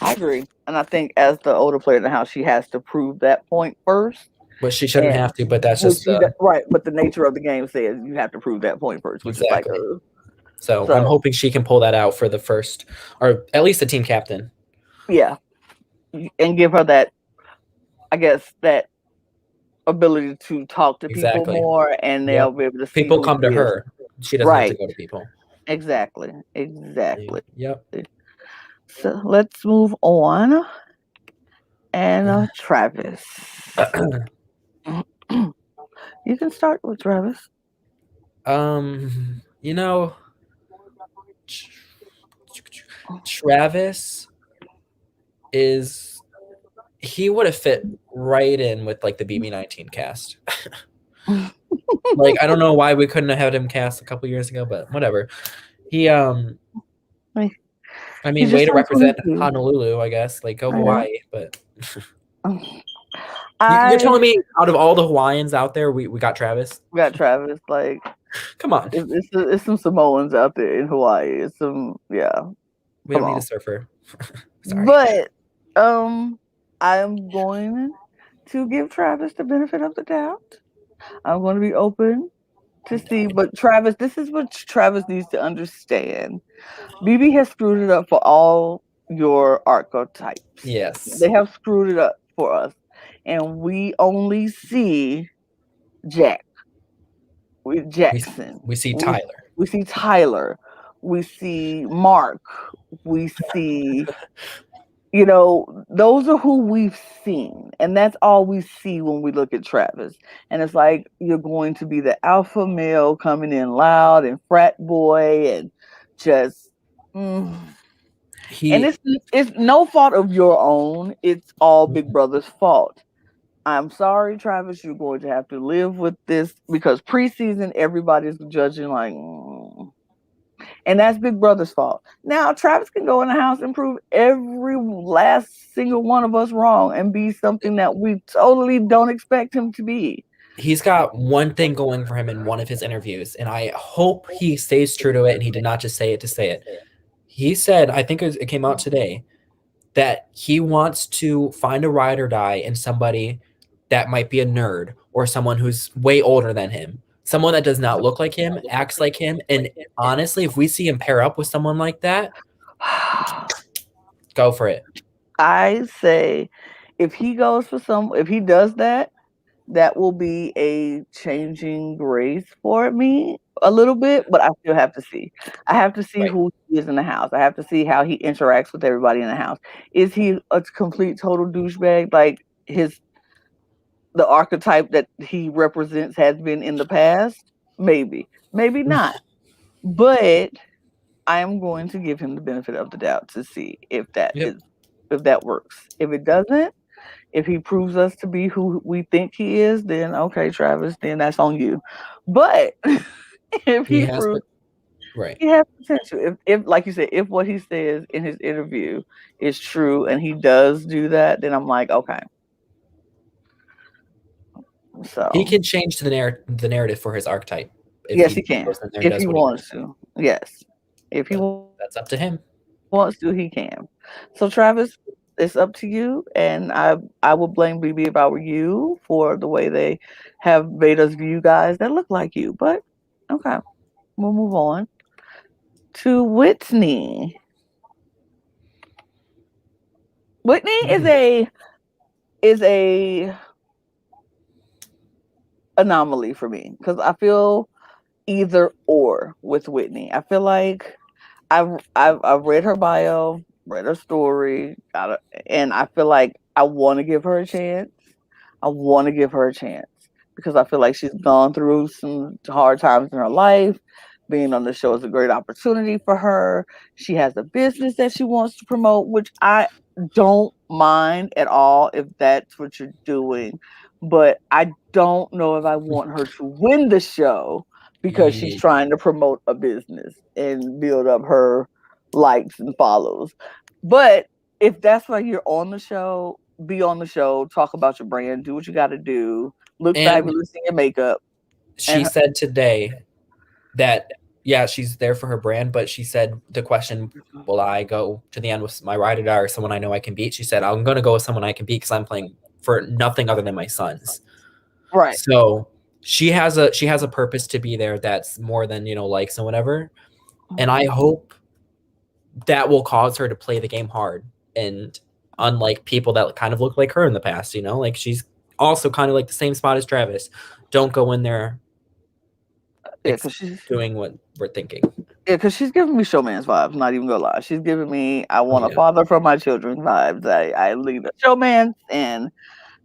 I agree. And I think as the older player in the house, she has to prove that point first. But she shouldn't And have to, but that's which just the right, but the nature of the game says you have to prove that point first, which is like, exactly. So I'm so hoping she can pull that out for the first, or at least the team captain. yeah, and give her that, I guess, that ability to talk to people Exactly. more, and Yep. they'll be able to see People who come she to is. her. She doesn't have to Right. go to people. Exactly. Yeah. Exactly. Yep. So let's move on. And Travis. You can start with Travis. You know, Travis is he would have fit right in with like the BB19 cast. Like I don't know why we couldn't have had him cast a couple years ago, but whatever. He I He mean, way just to turned represent 22. Honolulu, I guess. Like go Yeah. Hawaii, but you're I telling me out of all the Hawaiians out there, we got Travis? got Travis. Like Come on. it's some Samoans out there in Hawaii. It's some, yeah. We Come don't need a on. surfer. Sorry. But I am going to give Travis the benefit of the doubt. I'm going to be open to see, but Travis, this is what Travis needs to understand. BB has screwed it up for all your archetypes. Yes. They have screwed it up for us, and we only see Jack, We Jackson. we see We Tyler. we see Tyler. We see Mark. We see, those are who we've seen. And that's all we see when we look at Travis. And it's like you're going to be the alpha male coming in loud and frat boy and just and He it's no fault of your own. It's all Big Brother's fault. I'm sorry, Travis, you're going to have to live with this because preseason everybody's judging like and that's Big Brother's fault. Now, Travis can go in the house and prove every last single one of us wrong and be something that we totally don't expect him to be. he's got one thing going for him in one of his interviews, and I hope he stays true to it and he did not just say it to say it. He said, I think it came out today, that he wants to find a ride or die in somebody that might be a nerd or someone who's way older than him. Someone that does not look like him, acts like him. And honestly, if we see him pair up with someone like that, go for it. I say if he does that, that will be a changing grace for me a little bit, but I still have to see. I have to see Right. who he is in the house. I have to see how he interacts with everybody in the house. Is he a complete total douchebag like the archetype that he represents has been in the past? Maybe. Maybe not. But I am going to give him the benefit of the doubt to see Yep. if that works. If it doesn't, if he proves us to be who we think he is, then okay, Travis, then that's on you. But if He he has, proves but right. he has potential, if like you said, if what he says in his interview is true and he does do that, then I'm like, okay. He So can change the narrative for his archetype if yes, he he can. goes in there and If does he what he wants wants. to. Yes. If he But that's up to him. wants to, he can. So Travis, it's up to you. And I would blame BB if I were you for the way they have made us view guys that look like you. But okay, we'll move on to Whitney. Whitney is a anomaly for me because I feel either or with Whitney. I feel like I've read her bio, read her story, and I feel like I want to give her a chance. I want to give her a chance because I feel like she's gone through some hard times in her life. Being on the show is a great opportunity for her. She has a business that she wants to promote, which I don't mind at all if that's what you're doing. But I don't know if I want her to win the show because she's Ye- trying to promote a business and build up her likes and follows. But if that's why you're on the show, be on the show, talk about your brand, do what you got to do, look And fabulous in your makeup, she and said today that, yeah, she's there for her brand, but she said the question, will I go to the end with my ride or die or someone I know I can beat? She said, I'm going to go with someone I can beat because I'm playing for nothing other than my sons. right. So she has a purpose to be there that's more than, likes and whatever. And I hope that will cause her to play the game hard. And unlike people that kind of look like her in the past, like she's also kind of like the same spot as Travis. Don't go in there Yeah, because she's doing what we're thinking. she's giving me showman's vibes. Not even gonna lie, she's giving me I Oh want a yeah. father for my children vibes. I lead a showman, and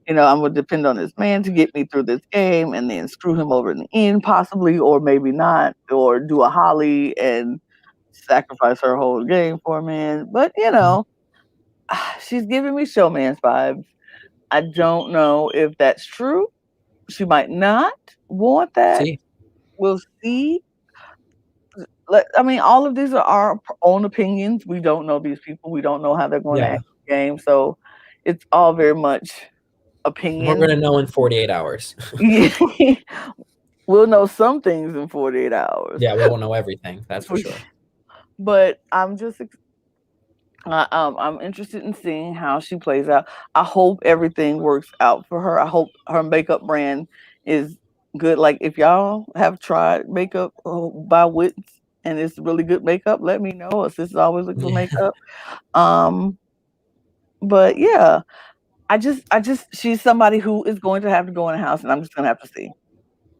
I'm gonna depend on this man to get me through this game, and then screw him over in the end, possibly, or maybe not, or do a Holly and sacrifice her whole game for a man. But she's giving me showman's vibes. I don't know if that's true. She might not want that. See, We'll see. I mean, all of these are our own opinions. We don't know these people. We don't know how they're going to yeah, act the game. So it's all very much we're opinion. gonna know in 48 hours. We'll know some things in 48 hours. Yeah, we won't know everything. That's for sure. But I'm interested in seeing how she plays out. I hope everything works out for her. I hope her makeup brand is good. Like if y'all have tried makeup by Wits and it's really good makeup, let me know. Us is always looking for Yeah. makeup. Um, but yeah, I just she's somebody who is going to have to go in a house, and I'm just gonna have to see.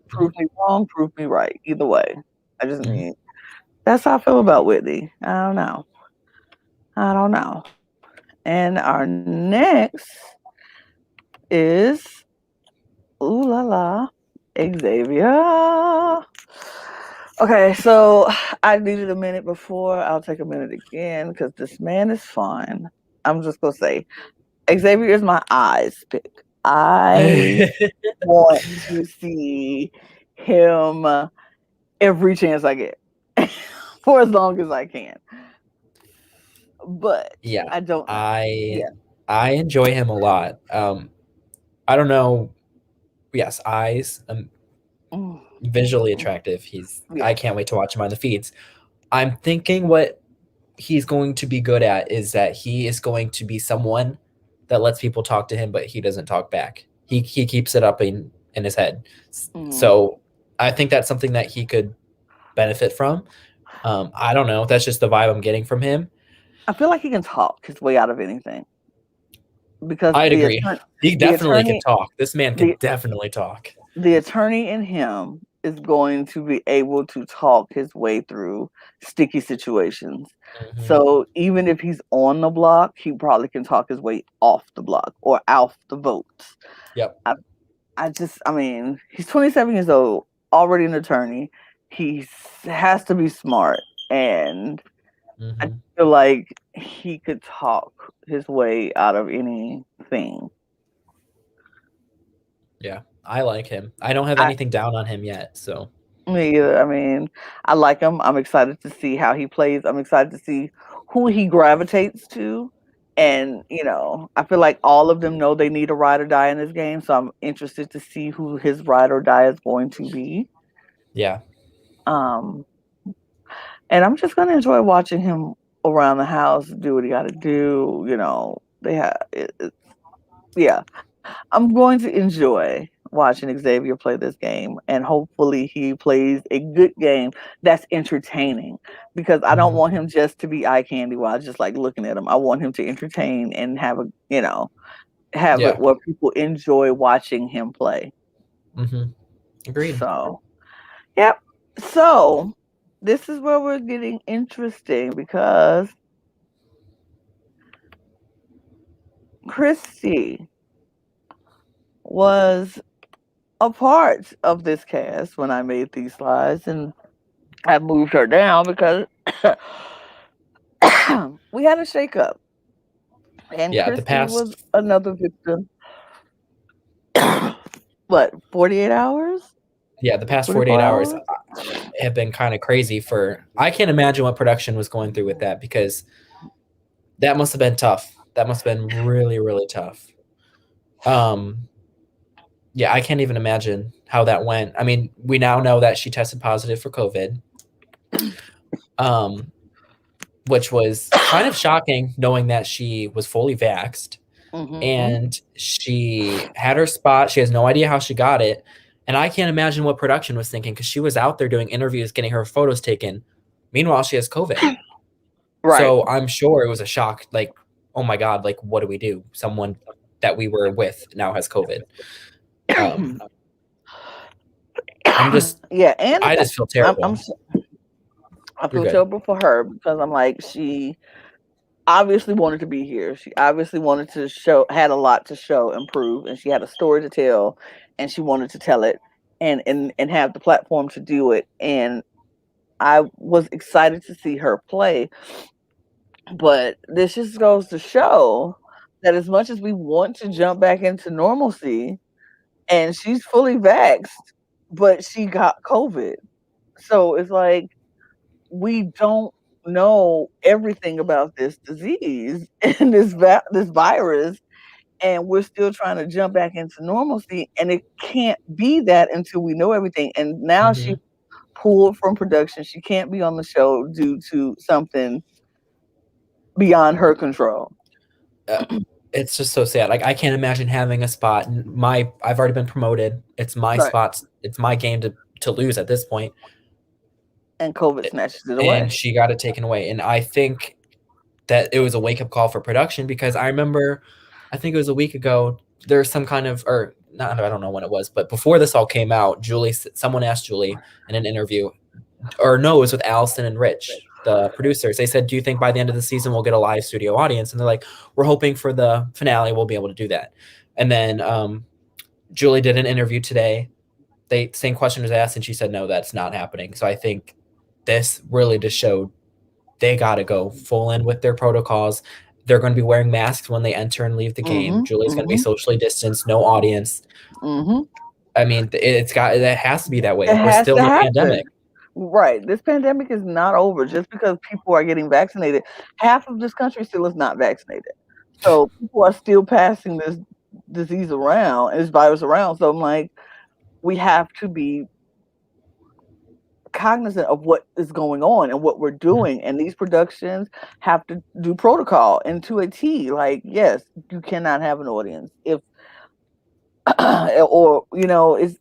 Prove Mhm. me wrong, prove me right. Either way, I just Mhm. mean that's how I feel about Whitney. I don't know. I don't know. And our next is ooh la la Xavier. Okay, so I needed a minute before. I'll take a minute again because this man is fine. I'm just gonna say Xavier is my eyes pick. I want to see him every chance I get for as long as I can. But Yeah, I don't know. I Yeah. I enjoy him a lot. I don't know. Yes, eyes. Mm, Visually attractive. I yeah. can't wait to watch him on the feeds. I'm thinking what he's going to be good at is that he is going to be someone that lets people talk to him, but he doesn't talk back. He keeps it up in his head. Mm. So I think that's something that he could benefit from. I don't know. That's just the vibe I'm getting from him. I feel like he can talk his way out of anything because I'd agree. He the definitely can attorney, talk. This man can the definitely talk. the attorney in him is going to be able to talk his way through sticky situations. Hmm. So even if he's on the block, he probably can talk his way off the block or off the votes. Yep. I, I mean, he's 27 years old, already an attorney. He has to be smart, and I Hmm. feel like he could talk his way out of anything. Yeah, I like him. I don't have I anything down on him yet, so Me either. I mean, I like him. I'm excited to see how he plays. I'm excited to see who he gravitates to. And, I feel like all of them know they need a ride or die in this game. So I'm interested to see who his ride or die is going to be. yeah. Um, and I'm just gonna enjoy watching him around the house, do what he gotta do. They have yeah. I'm going to enjoy watching Xavier play this game, and hopefully he plays a good game that's entertaining. Because I don't Hmm. want him just to be eye candy while I just like looking at him. I want him to entertain and have it Yeah. where people enjoy watching him play. Hmm. Agreed. So, yep. So, this is where we're getting interesting because Christy was a part of this cast when I made these slides, and I moved her down because we had a shakeup, and Yeah, the Christy was past another victim. What, 48 hours? yeah, the past 24 48 hours hours? have been kind of crazy for I can't imagine what production was going through with that because that must have been tough. That must have been really, really tough. Um, yeah, I can't even imagine how that went. I mean, we now know that she tested positive for COVID, um, which was kind of shocking knowing that she was fully vaxxed Hmm. and she had her spot. She has no idea how she got it. And I can't imagine what production was thinking because she was out there doing interviews, getting her photos taken. Meanwhile, she has COVID. Right. So I'm sure it was a shock. Like, oh my God, like, what do we do? Someone that we were with now has COVID. Um, I'm just, Yeah, and I just feel I'm, terrible. I'm I You're feel good. terrible for her because I'm like, she obviously wanted to be here. She obviously wanted to show, had a lot to show and prove, and she had a story to tell, and she wanted to tell it and have the platform to do it. And I was excited to see her play, but this just goes to show that as much as we want to jump back into normalcy, and she's fully vaxxed, but she got COVID. So it's like we don't know everything about this disease and this virus, and we're still trying to jump back into normalcy, and it can't be that until we know everything. And now she Mhm. pulled from production. She can't be on the show due to something beyond her control. Uh, it's just so sad. Like I can't imagine having a spot. I've already been promoted. It's my Right. spots. It's my game to lose at this point. And COVID snatches it away. And she got it taken away. And I think that it was a wake up call for production because I remember, I think it was a week ago. There's some kind of, or not, I don't know when it was, but before this all came out, someone asked Julie in an interview, or no, it was with Allison and Rich, the producers. They said, "Do you think by the end of the season we'll get a live studio audience?" And they're like, "We're hoping for the finale we'll be able to do that." And then Julie did an interview today. They same question was asked, and she said, "No, that's not happening." So I think this really just showed they got to go full in with their protocols. They're going to be wearing masks when they enter and leave the game. Hmm. Julie's going to be Hmm. socially distanced, no audience. Hmm. I mean, it has to be that It way. We're has still to in a happen. pandemic. Right. This pandemic is not over just because people are getting vaccinated. Half of this country still is not vaccinated. So people are still passing this disease around, this virus around. So I'm like, we have to be cognizant of what is going on and what we're doing. And these productions have to do protocol and to a T. Like, yes, you cannot have an audience if or it's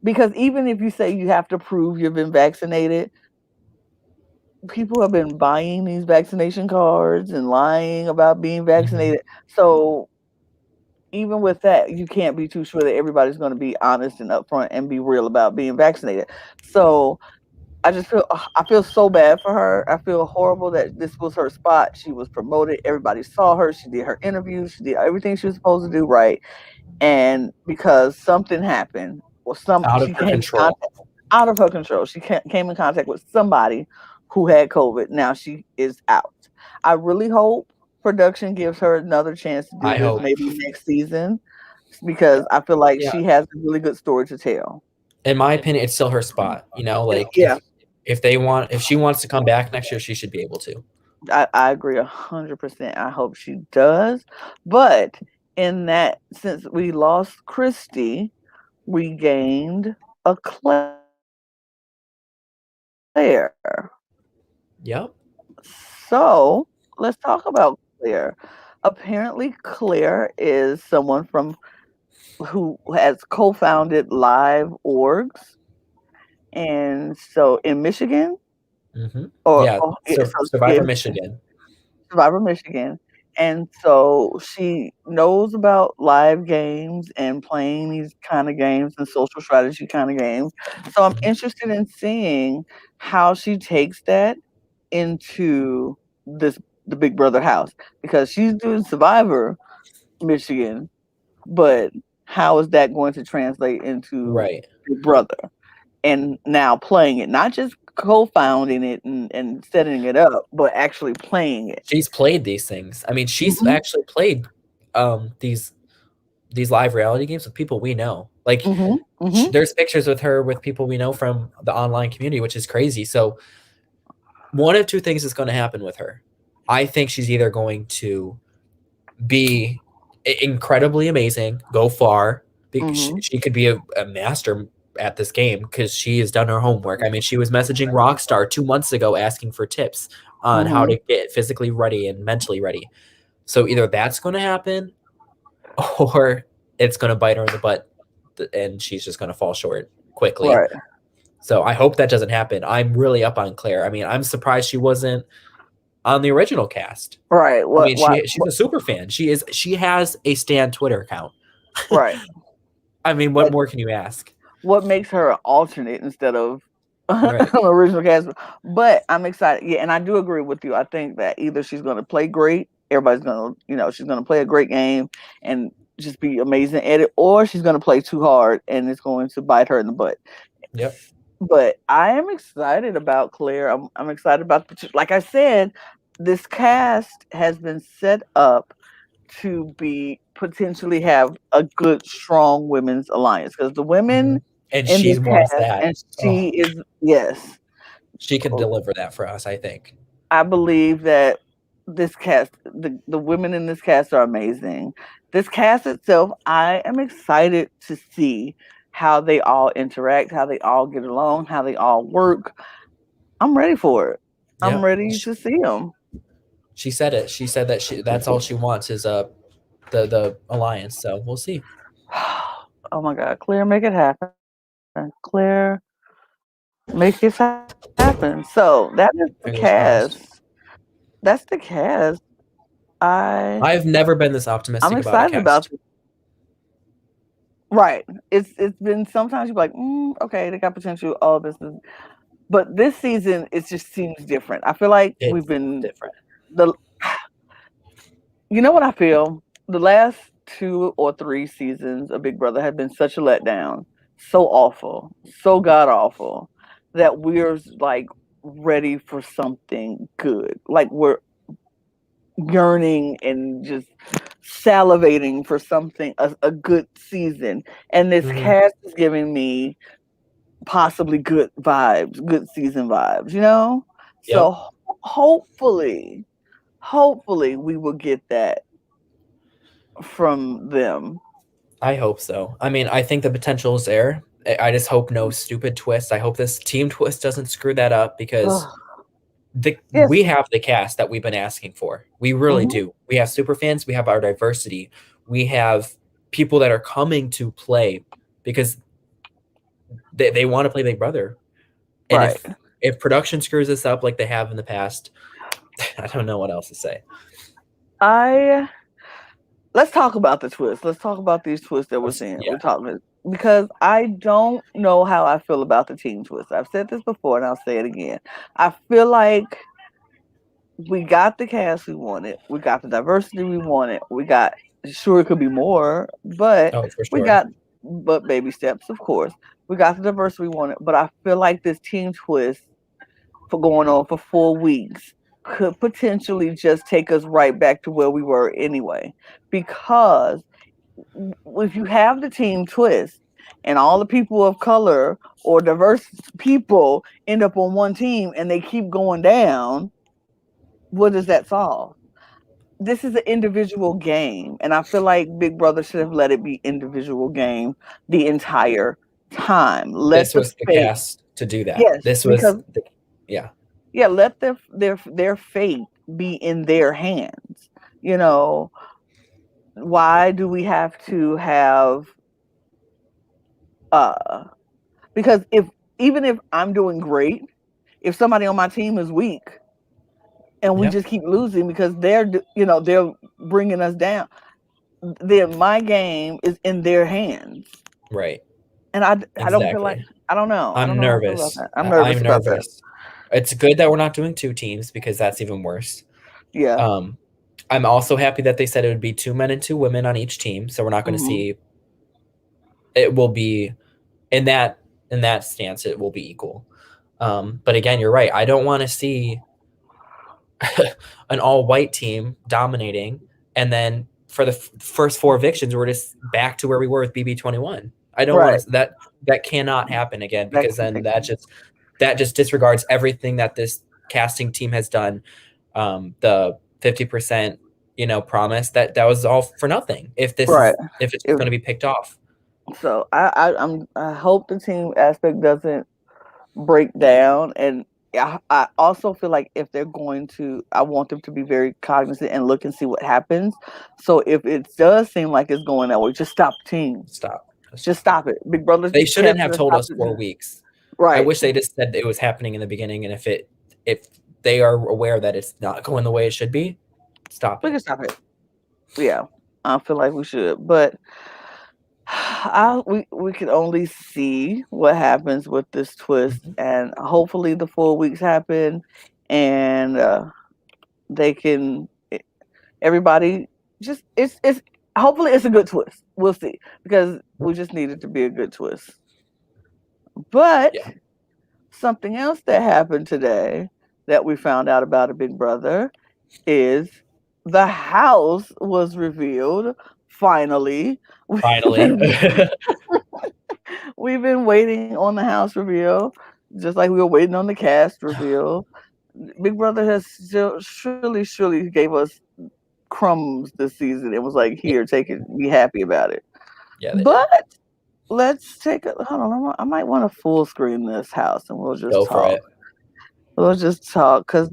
because even if you say you have to prove you've been vaccinated, people have been buying these vaccination cards and lying about being Mhm. vaccinated. So even with that, you can't be too sure that everybody's going to be honest and upfront and be real about being vaccinated. So I feel so bad for her. I feel horrible that this was her spot. She was promoted. Everybody saw her. She did her interviews. She did everything she was supposed to do right. And because something happened, or Out of she her came in control. contact out of her control. She came in contact with somebody who had COVID. Now she is out. I really hope production gives her another chance to do I this, hope. maybe next season, because I feel like Yeah. she has a really good story to tell. In my opinion, it's still her spot. Like Yeah, if she wants to come back next year, she should be able to. I agree 100%. I hope she does. But in that, since we lost Christy, we gained a Claire. Yep. So let's talk about Claire. Apparently, Claire is someone from who has co-founded Live Orgs, and so in Michigan, Hmm. or, Yeah. yeah, so Survivor yeah, Michigan. Survivor Michigan. And so she knows about live games and playing these kind of games and social strategy kind of games. So I'm Mhm. interested in seeing how she takes that into this the Big Brother house because she's doing Survivor Michigan, but how is that going to translate into Right. Big Brother? And now playing it, not just co-founding it and setting it up, but actually playing it. She's played these things. I mean, she's Mhm, actually played these live reality games with people we know. Like mhm, mhm, there's pictures with her with people we know from the online community, which is crazy. So one of two things is going to happen with her. I think she's either going to be incredibly amazing, go far, because mhm, she could be a master at this game because she has done her homework. I mean, she was messaging Rockstar 2 months ago asking for tips on how mhm. to get physically ready and mentally ready. So either that's going to happen or it's going to bite her in the butt and she's just going to fall short quickly. Right, So I hope that doesn't happen. I'm really up on Claire. I mean, I'm surprised she wasn't on the original cast. right. I mean, What she's a super fan. She has a Stan Twitter account. right. I mean, what But more can you ask? what makes her an alternate instead of an Right. original cast? But I'm excited. Yeah, and I do agree with you. I think that either she's going to play great, everybody's going to, she's going to play a great game and just be amazing at it, or she's going to play too hard and it's going to bite her in the butt. Yep. But I am excited about Claire. I'm excited about like I said, this cast has been set up to be potentially have a good, strong women's alliance because the women Mhm. And in she this wants cast, that. and Oh, she is yes, she can deliver that for us, I think. I believe that this cast, the women in this cast are amazing. This cast itself, I am excited to see how they all interact, how they all get along, how they all work. I'm ready for it. I'm Yep. ready to see them. She said it. She said that that's all she wants is the alliance. So we'll see. Oh my God, Claire, make it happen. Claire, make it happen. So that is the Fingers cast. crossed. That's the cast. I I've never been this I'm optimistic about a excited about cast. this. Right. It's been sometimes you're like, okay, they got potential. All this is, but this season it just seems different. I feel like we've It's been different. the. You know what I feel? The last 2 or 3 seasons of Big Brother have been such a letdown, so awful, so god awful, that we're like ready for something good. Like we're yearning and just salivating for something a good season. And this Hmm. cast is giving me possibly good vibes, good season vibes, you know? Yep. So hopefully, hopefully we will get that from them. I hope so. I mean, I think the potential is there. I just hope no stupid twist. I hope this team twist doesn't screw that up because Ugh. Yes. we have the cast that we've been asking for. We really Mhm. do. We have super fans. We have our diversity. We have people that are coming to play because they want to play Big Brother. And Right. if production screws this up like they have in the past, I don't know what else to say. I Let's talk about the twist. Let's talk about these twists that we're seeing. Yeah. We're talking because I don't know how I feel about the team twist. I've said this before and I'll say it again. I feel like we got the cast we wanted. We got the diversity we wanted. We got sure it could be more, but Oh, for we sure. got but baby steps, of course. We got the diversity we wanted, but I feel like this team twist for going on for 4 weeks could potentially just take us right back to where we were anyway. Because if you have the team twist and all the people of color or diverse people end up on one team and they keep going down, what does that solve? This is an individual game, and I feel like Big Brother should have let it be individual game the entire time. Let This the was the fate, cast to do that. yes, This was because the yeah. yeah, let their fate be in their hands. You know, why do we have to have uh because if even if I'm doing great, if somebody on my team is weak, and we Yeah. just keep losing because they're bringing us down. My game is in their hands, Right. and I don't feel like Exactly. I don't I'm know how I feel about nervous. that. I'm nervous I'm about that. nervous. It's good that we're not doing two teams because that's even worse. Yeah. Um, I'm also happy that they said it would be two men and two women on each team, so we're not going to Hmm. see. It will be in that stance. It will be equal. But again, you're right. I don't want to see an all white team dominating, and then for the first four evictions, we're just back to where we were with BB21. I don't want Right. to. That cannot happen again That because then can, that just disregards everything that this casting team has done. The 50%, promise that was all for nothing right. if it's If going to be picked off. so, I hope the team aspect doesn't break down, and I also feel like if they're going to, I want them to be very cognizant and look and see what happens. So if it does seem like it's going that way, just stop the team. Stop. Just Just stop it. stop it. Big Brother They shouldn't have canceled and told stop us the four team. weeks. I Right. wish they just said it was happening in the beginning, and if they are aware that it's not going the way it should be, stop We it. can stop it. Yeah. I feel like we should, but we can only see what happens with this twist, Mhm. and hopefully the 4 weeks happen, and they can everybody just it's hopefully it's a good twist. We'll see, because we just need it to be a good twist. But Yeah, something else that happened today that we found out about a Big Brother is the house was revealed finally. We've finally. been we've been waiting on the house reveal, just like we were waiting on the cast reveal. Big Brother has still surely gave us crumbs this season. It was like, Yeah, here, take it, be happy about it. yeah, they did. But let's take a hold on. I might want to full screen this house, and we'll just Go for talk. it. We'll just talk because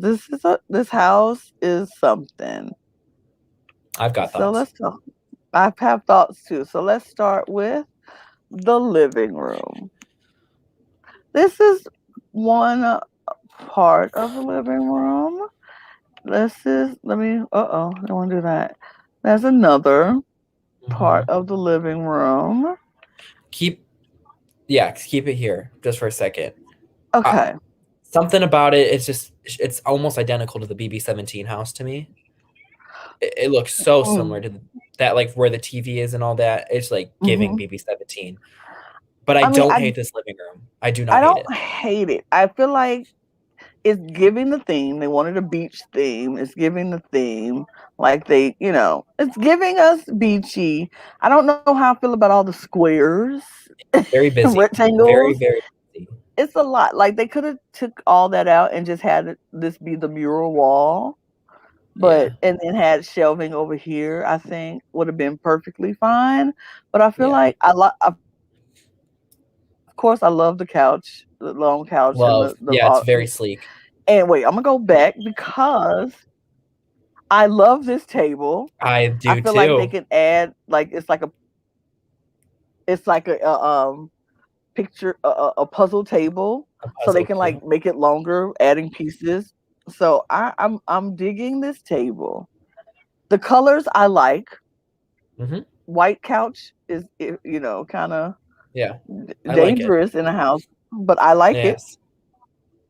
this house is something. I've got So thoughts. let's talk. I have thoughts too. So let's start with the living room. This is one part of the living room. Let me, I don't want to do that. There's another part Mhm. of the living room. Keep keep it here just for a second. Uh, Okay. Something about it, it's almost identical to the BB17 house to me. It looks so similar Mm, to that, like where the TV is and all that. It's like giving mhm. BB17. But I I mean, don't hate this living room. I do I not hate don't it. hate it. I feel like it's giving the theme. They wanted a beach theme. It's giving the theme. Like it's giving us beachy. I don't know how I feel about all the squares Very and busy. Very, rectangles. very busy. It's a lot. Like they could have took all that out and just had this be the mural wall, Yeah. and then had shelving over here. I think would have been perfectly fine. But I feel Yeah. like of course I love the couch, the long couch, and Love. Yeah, it's very sleek. and wait, I'm gonna go back because I love this table. I I do feel like they too. can add like it's like a picture a puzzle table, A so they puzzle. can Yeah. like make it longer, adding pieces. So I'm digging this table. The colors I like. Hmm. White couch is kind of Yeah. I like it. dangerous in a house, but I like it. Yes.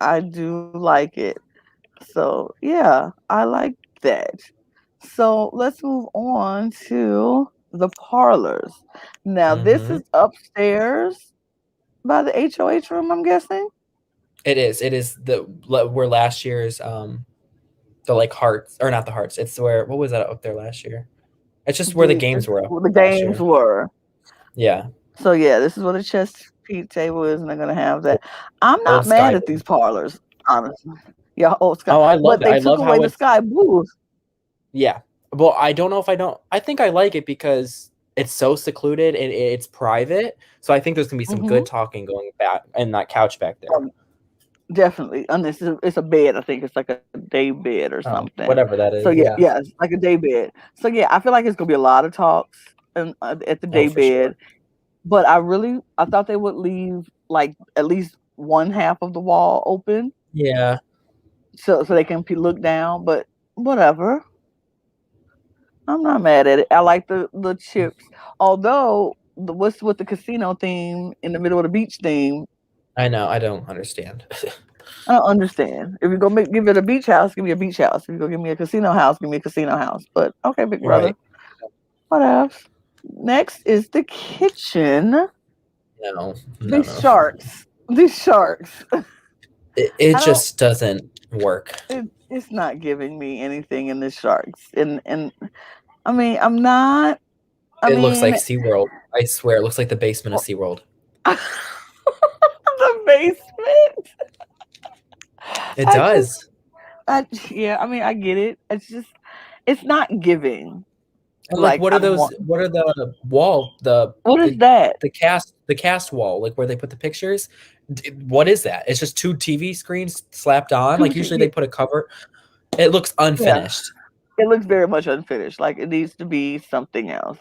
I do like it. So yeah, I like that. So let's move on to the parlors. Now this Hmm. is upstairs by the HOH room, I'm guessing. It is. It is where last year's the like hearts, or not the hearts. It's where, what was that up there last year? It's just where the games It's were up where the last games year. were. Yeah. So yeah, this is what a chess peak table is, and they're gonna have that. I'm not Old mad sky at these blue. parlors, honestly. Yeah, old sky, Oh, I love but it. they I took love away how the it's, sky blues. yeah. Well, I don't know if I don't. I think I like it because it's so secluded and it's private. So I think there's gonna be some Hmm. good talking going back in that couch back there. Definitely, and it's a bed. I think it's like a day bed or Oh, something. whatever that So is. yeah, Yeah. yeah, it's like a day bed. So yeah, I feel like it's gonna be a lot of talks at the Oh, day for bed. sure. But I thought they would leave like at least one half of the wall open, Yeah. so they can look down. But whatever, I'm not mad at it. I like the chips, although what's with the casino theme in the middle of the beach theme? I know. I don't understand. I don't understand. If you go give it a beach house, give me a beach house. If you go give me a casino house, give me a casino house. But okay, big brother, Right. what else? Next is the kitchen. No, no, These no. sharks. These sharks. It I don't. just doesn't work. It's not giving me anything in the sharks. And I mean, I'm not. I It looks mean, like SeaWorld. I swear, it looks like the basement of SeaWorld. the basement. It I just. does. Yeah. I mean, I get it. It's just. It's not giving. And like, Like what I are those? want. What are the wall? What is The that? the cast wall, like where they put the pictures. What is that? It's just two TV screens slapped on. Like usually they put a cover. It looks Yeah. unfinished. It looks very much unfinished. Like it needs to be something else.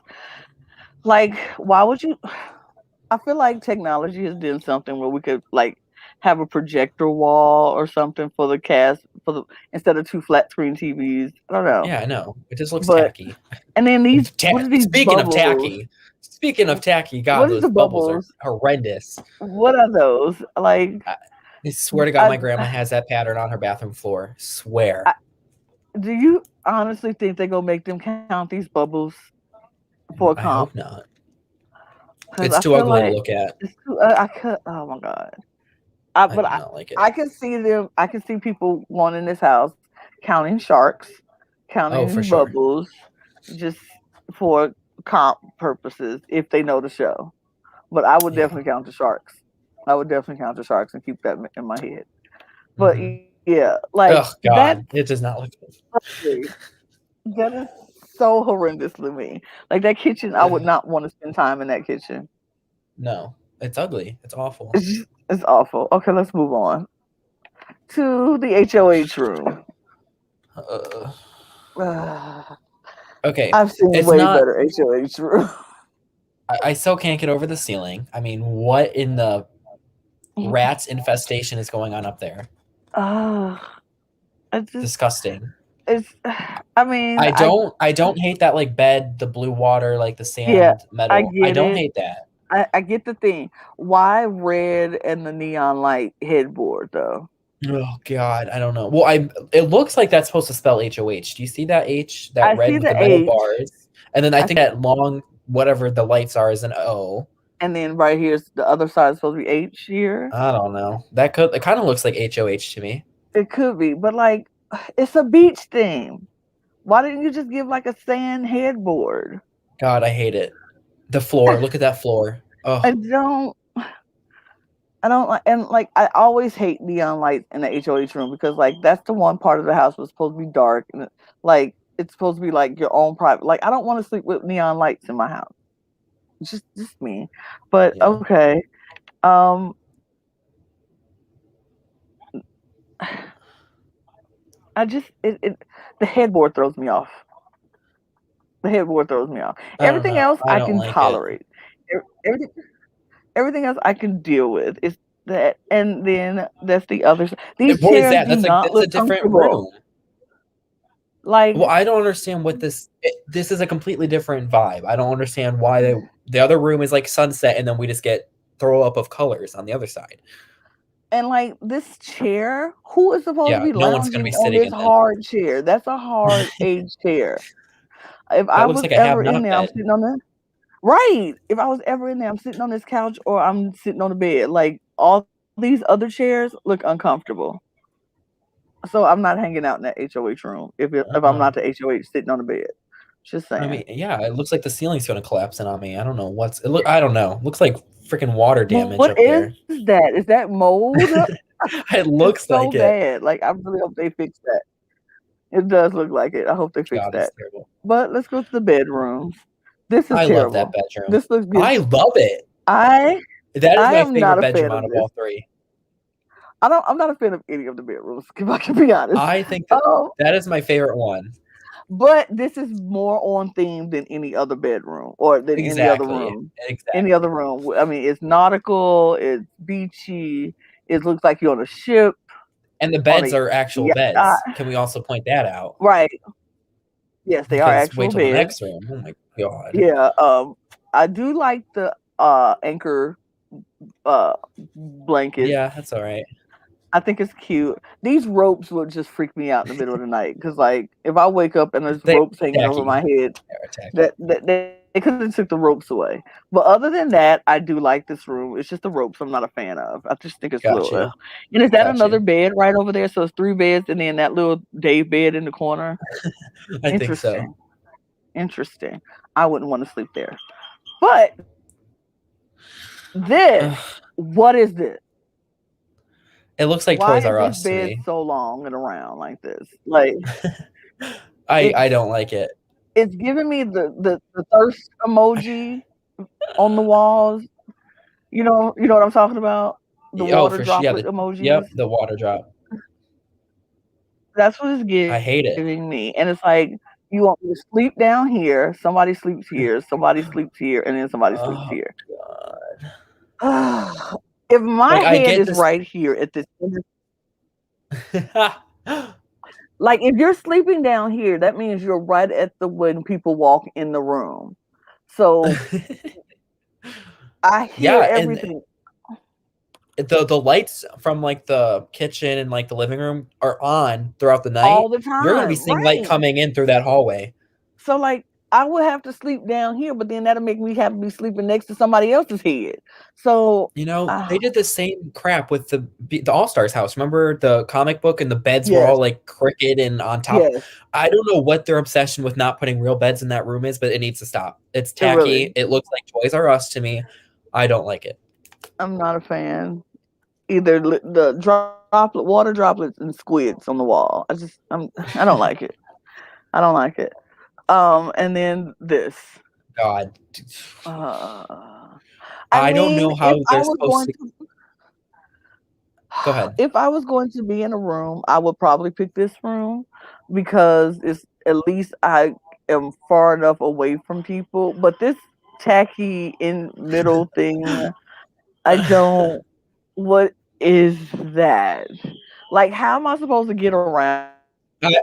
Like, why would you? I feel like technology has done something where we could like have a projector wall or something for the cast for the instead of two flat screen TVs. I don't know, Yeah, I know. It just looks but tacky. and then these what are these Speaking of bubbles? tacky, speaking of tacky, God, What is those the bubbles are bubbles? horrendous. What are those? Like, I swear to God, I, my grandma has that pattern on her bathroom floor. Swear. I do you honestly think they're gonna make them count these bubbles for a I comp? hope not. Because It's I too feel ugly to like look at. it's too. I could. Oh my god. I, I but do I, not like it. I can see them. I can see people wanting this house counting sharks, Oh, for counting sure. bubbles, just for comp purposes if they know the show. But I would Yeah. definitely count the sharks. I would definitely count the sharks and keep that in my head. But Hmm. yeah, like Oh that. God, it does not look That is so horrendously mean. Like that kitchen, I would good. not want to spend time in that kitchen. No, it's ugly. It's awful. It's awful. Okay, let's move on to the HOH room. Uh, Ah, okay, I've seen it's way not. better HOH room. I still can't get over the ceiling. I mean, what in the rats infestation is going on up there? Ah, it's just Disgusting. it's. I mean, I don't hate that like bed, the blue water, like the yeah, sand I metal. I get don't it. hate that. I get the thing. Why red and the neon light headboard though? Oh God, I don't know. Well, I it looks like that's supposed to spell HOH. Do you see that H, that I red see with the the metal H. bars? And then I I think that long whatever the lights are is an O. and then right here's the other side is supposed to be H here. I don't know. That could it kind of looks like HOH to me. It could be, but like it's a beach theme. Why didn't you just give like a sand headboard? God, I hate it. The floor. Look at that floor. I Oh, don't. I don't like, and like I always hate neon lights in the HOH room because like that's the one part of the house was supposed to be dark and like it's supposed to be like your own private. Like I don't want to sleep with neon lights in my house. It's just me. But yeah. okay. Um I just it the headboard throws me off. The headboard throws me off. I don't Everything know. else I I don't can like it. tolerate. Everything everything else I can deal with. It's that and then that's the other these What is chairs that? do not That's a look different comfortable. room. Like Well, I don't understand what this is a completely different vibe. I don't understand why the other room is like sunset and then we just get throw up of colors on the other side. and like this chair, who is supposed to Yeah, be no one's gonna be lounging on sitting this in that. hard chair? That's a hard age chair. If I That looks was like a ever in have-not there, I'm bed. sitting on the right. If I was ever in there, I'm sitting on this couch or I'm sitting on the bed. Like all these other chairs look uncomfortable. So I'm not hanging out in that HOH room if I'm Uh-uh. not the HOH sitting on the bed. Just I saying. mean, yeah, it looks like the ceiling's gonna collapse in on me. I don't know what's it look. I don't know. Looks like freaking water damage What up is there. that? Is that mold? It It's looks so like it. bad. Like I really hope they fix that. It does look like it. I hope they fix God, it's that. terrible. But let's go to the bedrooms. This is I love that terrible. bedroom. This looks I beautiful. love it. I That is I my am not favorite a bedroom fan out of of this. all three. I'm not a fan of any of the bedrooms, if I can be honest. I think that Um, that is my favorite one. but this is more on theme than any other bedroom or than any other Exactly. room. Any other Exactly. room. I mean, it's nautical, it's beachy, it looks like you're on a ship. And the on beds a are actual yeah, beds. Can we also point that out? right. Yes, they are Because wait actual till the beds. next room. Oh my god. Yeah, I do like the anchor uh blankets. Yeah, that's all right. I think it's cute. These ropes would just freak me out in the middle of the night because, like, if I wake up and there's They ropes are hanging over tacky. my head, They are tacky. that they could have took the ropes away. But other than that, I do like this room. It's just the ropes I'm not a fan of. I just think it's a Got little. you. Ugh. And is that Got another you. bed right over there? So it's three beds, and then that little day bed in the corner. I think so. Interesting. Interesting. I wouldn't want to sleep there. But this, Ugh. what is this? It looks like Why Toys is R this Us to bed me. so long and around like this? Like I it's don't like it. it's giving me the thirst emoji on the walls. You know what I'm talking about? The Oh, water for sure. Yeah, droplet the yep, emojis. the water drop. That's what it's I hate it. giving me. And it's like you want me to sleep down here, somebody sleeps here, somebody sleeps here, and then somebody sleeps Oh here. god. If my Like I head get is this. right here at this like if you're sleeping down here, that means you're right at the when people walk in the room. So I hear Yeah, and everything the lights from like the kitchen and like the living room are on throughout the all night. the You're gonna be time, seeing light right? coming in through that hallway. So like I would have to sleep down here, but then that'll make me have to be sleeping next to somebody else's head. So You know, they did the same crap with the All Stars house. Remember the comic book and the beds were yes, all like crooked and on top. yes, I don't know what their obsession with not putting real beds in that room is, but it needs to stop. It's it really. tacky. It looks like Toys R Us to me. I don't like it. I'm not a fan. Either the droplet water droplets and squids on the wall. I don't like it. I don't like it. And then this. God. Uh, I I don't mean, know how they're supposed to go ahead. if I was going to be in a room, I would probably pick this room because it's at least I am far enough away from people. But this tacky in middle thing, I don't. What is that? Like, how am I supposed to get around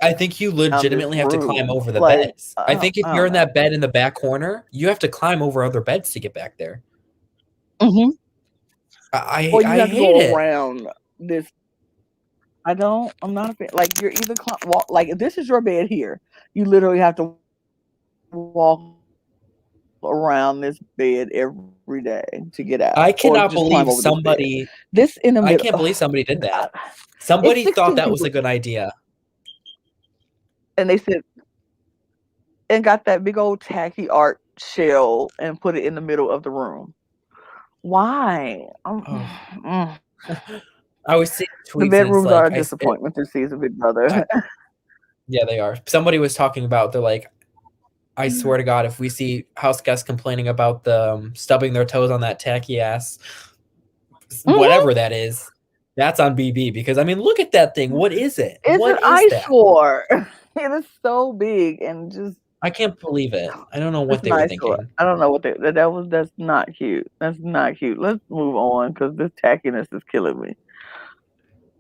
I think you this legitimately have to climb room? over the Like, beds. I think if I you're don't in know. that bed in the back corner, you have to climb over other beds to get back there. Hmm. Or you I have to hate go it. around this. I don't. I'm not a fan. Like, you're either walk. Like, if this is your bed here, you literally have to walk around this bed every day to get out, I or cannot just climb believe over this bed. somebody This in the I middle. can't believe somebody did that. I, it's Somebody thought 16 that was people, a good idea. and they said and got that big old tacky art shell and put it in the middle of the room. Why? Oh. Mm. I was seeing The tweets and it's bedrooms are like a disappointment this season, Big Brother. yeah, they are. Somebody was talking about they're like, I swear to God, if we see house guests complaining about the stubbing their toes on that tacky ass, Mhm. whatever that is, that's on BB. Because I mean, look at that thing. What is it? It's What an is that? eyesore. It is so big and just I can't believe it. I don't know it's what an they were eyesore. thinking. I don't know what that's not cute. That's not cute. Let's move on because this tackiness is killing me.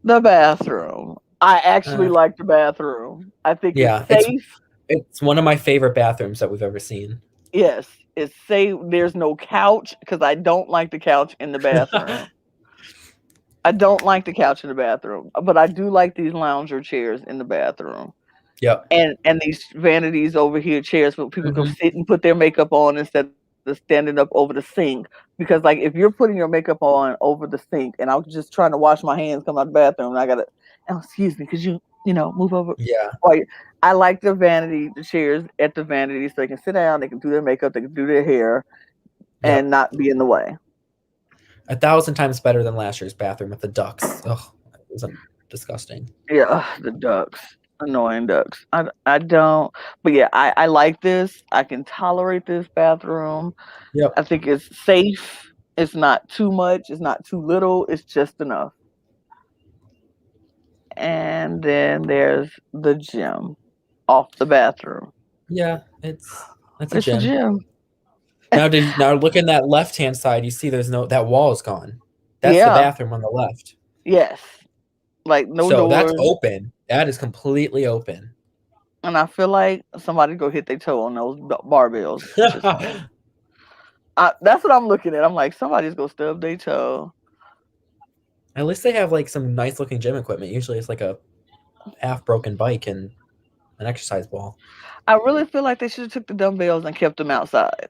The bathroom. I actually Uh, like the bathroom. I think it's yeah, safe. it's one of my favorite bathrooms that we've ever seen. Yes, it's safe. There's no couch because I don't like the couch in the bathroom. I don't like the couch in the bathroom, but I do like these lounger chairs in the bathroom. Yep. And these vanities over here, chairs where people can Hmm. sit and put their makeup on instead of standing up over the sink. Because like if you're putting your makeup on over the sink, and I'm just trying to wash my hands, come out the bathroom, and I gotta, oh, excuse me, could you move over? Yeah. Like I like the chairs at the vanity, so they can sit down, they can do their makeup, they can do their hair, and Yep. not be in the way. 1,000 times better than last year's bathroom with the ducks. Ugh, it was disgusting. Yeah, the ducks. Annoying ducks. I don't, but yeah, I like this. I can tolerate this bathroom. I Yep. think it's safe. It's not too much. It's not too little. It's just enough. And then there's the gym off the bathroom. Yeah, it's a It's the gym. gym. Now look in that left-hand side, you see there's no that wall is gone. That's the Yeah. bathroom on the left. Yes. like no So that's doors. open. That is completely open. And I feel like somebody go hit their toe on those barbells. Just saying. That's what I'm looking at. I'm like, somebody's gonna stub their toe. At least they have like some nice looking gym equipment. Usually it's like a half broken bike and an exercise ball. I really feel like they should have took the dumbbells and kept them outside,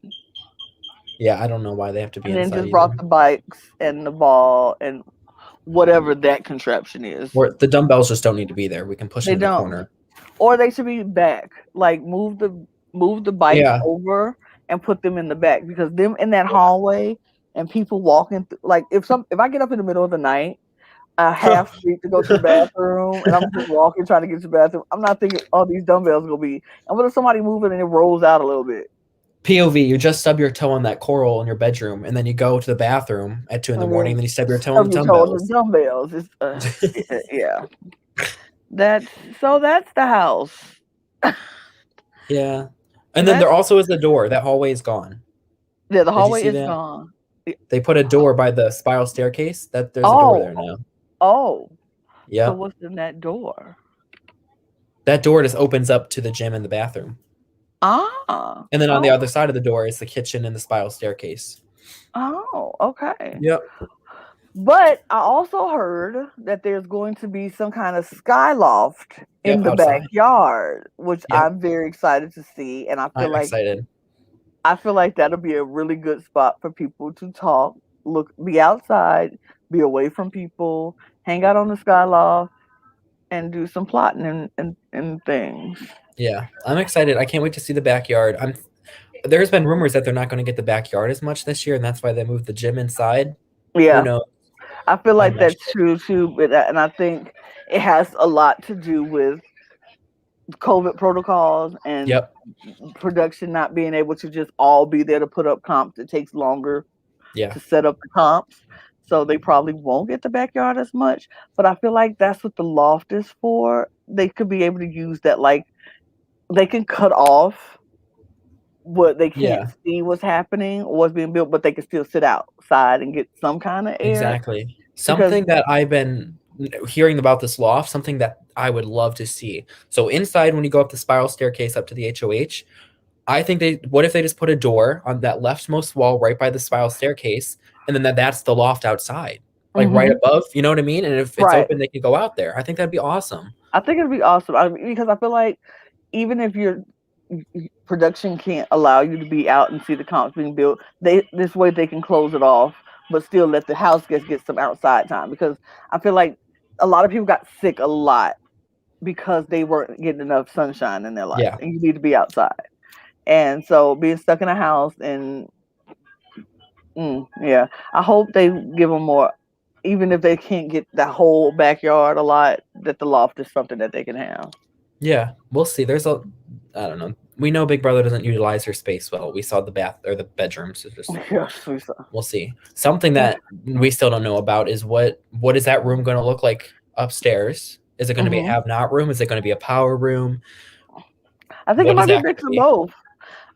Yeah, I don't know why they have to be and then inside just brought either. the bikes and the ball and whatever that contraption is. Or the dumbbells just don't need to be there. We can push They them in the don't, corner. or they should be back. Like move the bikes Yeah. over and put them in the back because them in that hallway and people walking like if I get up in the middle of the night, a half street to go to the bathroom, and I'm just walking trying to get to the bathroom. I'm not thinking, oh, these dumbbells gonna be. And what if somebody moving and it rolls out a little bit? POV, you just stub your toe on that coral in your bedroom, and then you go to the bathroom at 2 in the And morning, then and then you stub your toe on stub the your toe on the dumbbells. dumbbells. It's yeah. That's so. That's the house. Yeah. And then That's there also is the door. That hallway is gone. yeah. The Did you hallway see is that? gone. They put a door by the spiral staircase. That there's a door Oh, there now. oh. So Yep. what's in that door? That door just opens up to the gym and the bathroom. Ah. And then on the Oh. other side of the door is the kitchen and the spiral staircase. Oh. Okay. Yep. But I also heard that there's going to be some kind of sky loft in Yep. the Outside. backyard, which Yep. I'm very excited to see. And I'm excited. I feel like that'll be a really good spot for people to talk, be outside, be away from people, hang out on the sky loft, and do some plotting and things. Yeah. I'm excited. I can't wait to see the backyard. There's been rumors that they're not going to get the backyard as much this year, and that's why they moved the gym inside. Who Yeah, knows? I feel I'm like not that's sure. true too. And I think it has a lot to do with COVID protocols and Yep. production not being able to just all be there to put up comps. It takes longer Yeah. to set up the comps. So they probably won't get the backyard as much. But I feel like that's what the loft is for. They could be able to use that, like they can cut off what they can't Yeah. see what's happening or what's being built, but they can still sit outside and get some kind of air. Exactly. Because Something that I've been hearing about this loft, something that I would love to see. So inside, when you go up the spiral staircase up to the HOH, I think what if they just put a door on that leftmost wall right by the spiral staircase, and then that's the loft outside, like right mhm, above, you know what I mean? And if it's right. open, they can go out there. I think that'd be awesome. I think it'd be awesome. Because I feel like even if your production can't allow you to be out and see the comps being built, this way they can close it off, but still let the house guests get some outside time. Because I feel like a lot of people got sick a lot because they weren't getting enough sunshine in their life, Yeah. and you need to be outside. And so being stuck in a house and yeah, I hope they give them more. Even if they can't get the whole backyard a lot, that the loft is something that they can have. Yeah. We'll see. I don't know. We know Big Brother doesn't utilize her space well. We saw the bath or the bedrooms. It's just Yes, we saw. we'll see. Something that we still don't know about is what is that room going to look like upstairs? Is it going to be a Mhm. have not room? Is it going to be a power room? I think it What is might be a that going mix to of be? both.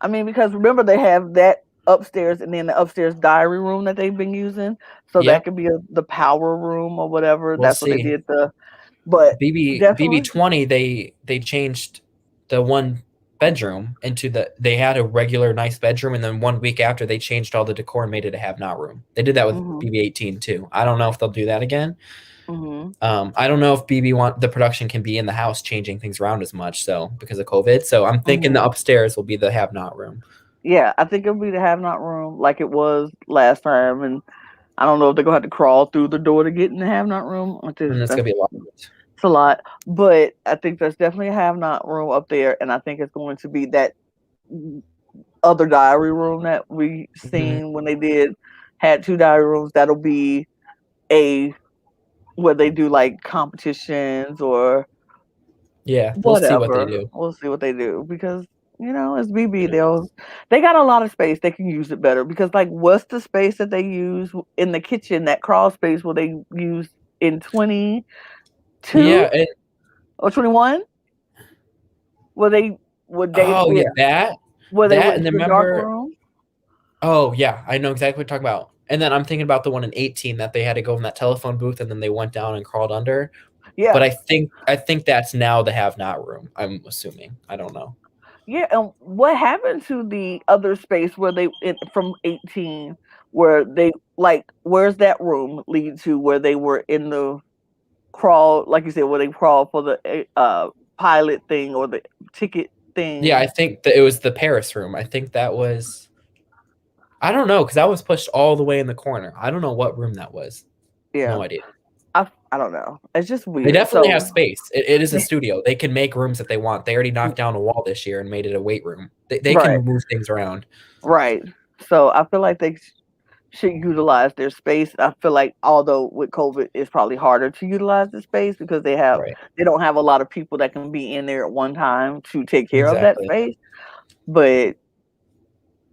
I mean, because remember they have that upstairs and then the upstairs diary room that they've been using, so that Yep. could be the power room or whatever. We'll That's what they see. did. But BB definitely. 20 they changed the one bedroom into they had a regular nice bedroom, and then 1 week after they changed all the decor and made it a have not room. They did that with Mhm. BB 18 too. I don't know if they'll do that again. Mhm. I don't know if BB the production can be in the house changing things around as much, so because of COVID. So I'm thinking the Mhm. upstairs will be the have not room. Yeah, I think it'll be the have not room like it was last time, and I don't know if they're gonna have to crawl through the door to get in the have not room. And it's gonna be a lot. It's a lot, but I think there's definitely a have not room up there, and I think it's going to be that other diary room that we Mhm. seen when they had two diary rooms. That'll be a where they do like competitions or Yeah, we'll see what they whatever. do. We'll see what they do because it's BB. They got a lot of space. They can use it better because like what's the space that they use in the kitchen? That crawl space where they use in 22 Yeah, and or 21? Where they would they oh yeah, yeah, where they that went and into then the dark remember. room? Oh yeah, I know exactly what you're talking about. And then I'm thinking about the one in 18 that they had to go in that telephone booth and then they went down and crawled under. But Yeah. I think that's now the have not room. I'm assuming. I don't know. Yeah, and what happened to the other space where they from 18 where they like where's that room lead to where they were in the crawl like you said where they crawled for the pilot thing or the ticket Yeah, I thing. think that it was the Paris room. I think that was. I don't know because that was pushed all the way in the corner. I don't know what room that was. Yeah. No idea. I don't know. It's just They weird. definitely have So space. It is a studio. They can make rooms that they want. They already knocked down a wall this year and made it a weight room. They right, can move things around. right. So I feel like they should utilize their space. I feel like although with COVID it's probably harder to utilize the space because Right. they don't have a lot of people that can be in there at one time to take care of that Exactly. space. But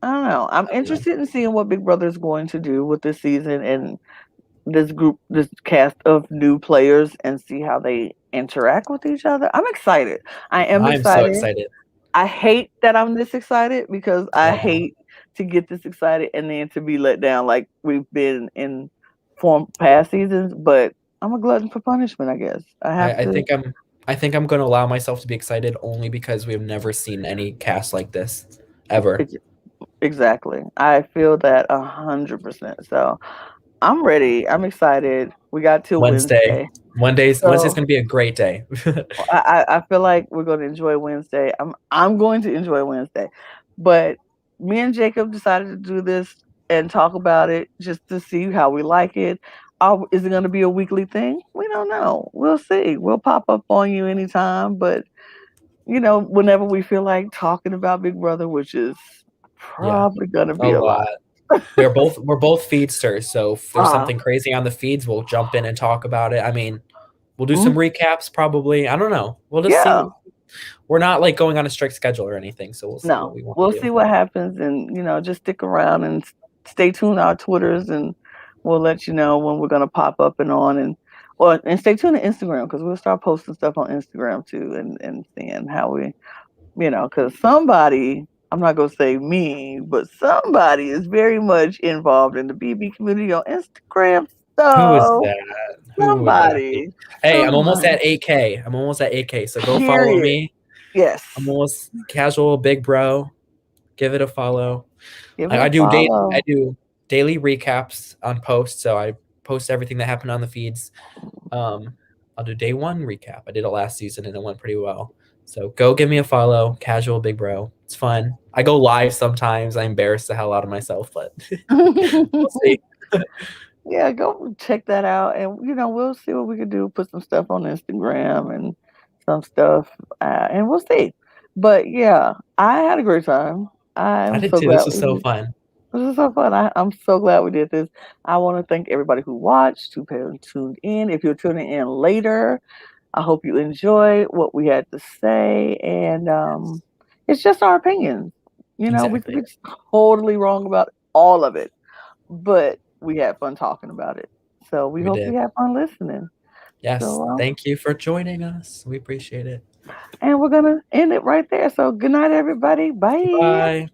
I don't know. I'm I don't know. interested in seeing what Big Brother is going to do with this season and this cast of new players and see how they interact with each other. I'm excited. I am I'm so excited. excited. I hate that I'm this excited because I Oh, hate to get this excited and then to be let down like we've been in form past seasons, but I'm a glutton for punishment, I guess. I I, have I to think I'm I think I'm gonna allow myself to be excited only because we've never seen any cast like this ever. ex- exactly. I feel that 100%. So I'm ready. I'm excited. We got till Wednesday. Wednesday. Wednesday's So gonna be a great day. I feel like we're going to enjoy Wednesday. I'm going to enjoy Wednesday, but me and Jacob decided to do this and talk about it just to see how we like it. Is it going to be a weekly thing? We don't know. We'll see. We'll pop up on you anytime, but whenever we feel like talking about Big Brother, which is Yeah, probably going to a be a lot. lot. We're both feedsters, so if there's Uh, something crazy on the feeds, we'll jump in and talk about it. I mean, we'll do some mm, recaps probably. I don't know. We'll just see. yeah. We're not like going on a strict schedule or anything, so we'll see what No, we want we'll to see do. what happens, and just stick around and stay tuned to our Twitters, and we'll let you know when we're gonna pop up and on, and stay tuned to Instagram because we'll start posting stuff on Instagram too, and seeing how because somebody, I'm not gonna say me, but somebody is very much involved in the BB community on Instagram. Who is So that? Who would that be? somebody, Hey, I'm almost somebody, at 8K. I'm almost at 8K. So go follow period. me. Yes, I'm almost casual big bro. Give it a follow. give it I, a I do daily I follow. do daily recaps on posts, so I post everything that happened on the feeds. Um, I'll do day one recap. I did it last season and it went pretty well. So go give me a follow, casual big bro. It's fun. I go live sometimes. I embarrass the hell out of myself, but we'll see. Yeah, go check that out, and we'll see what we can do. Put some stuff on Instagram and some stuff, and we'll see. But yeah, I had a great time. I I'm did so too. This glad was we so did. fun. This is so fun. I'm so glad we did this. I want to thank everybody who watched, who tuned in. If you're tuning in later, I hope you enjoy what we had to say, and it's just our opinions. We could Exactly. be totally wrong about all of it, but we had fun talking about it. So we We hope you did. have fun listening. Yes. So, Thank you for joining us. We appreciate it. and we're gonna end it right there. So good night, everybody. Bye. Bye.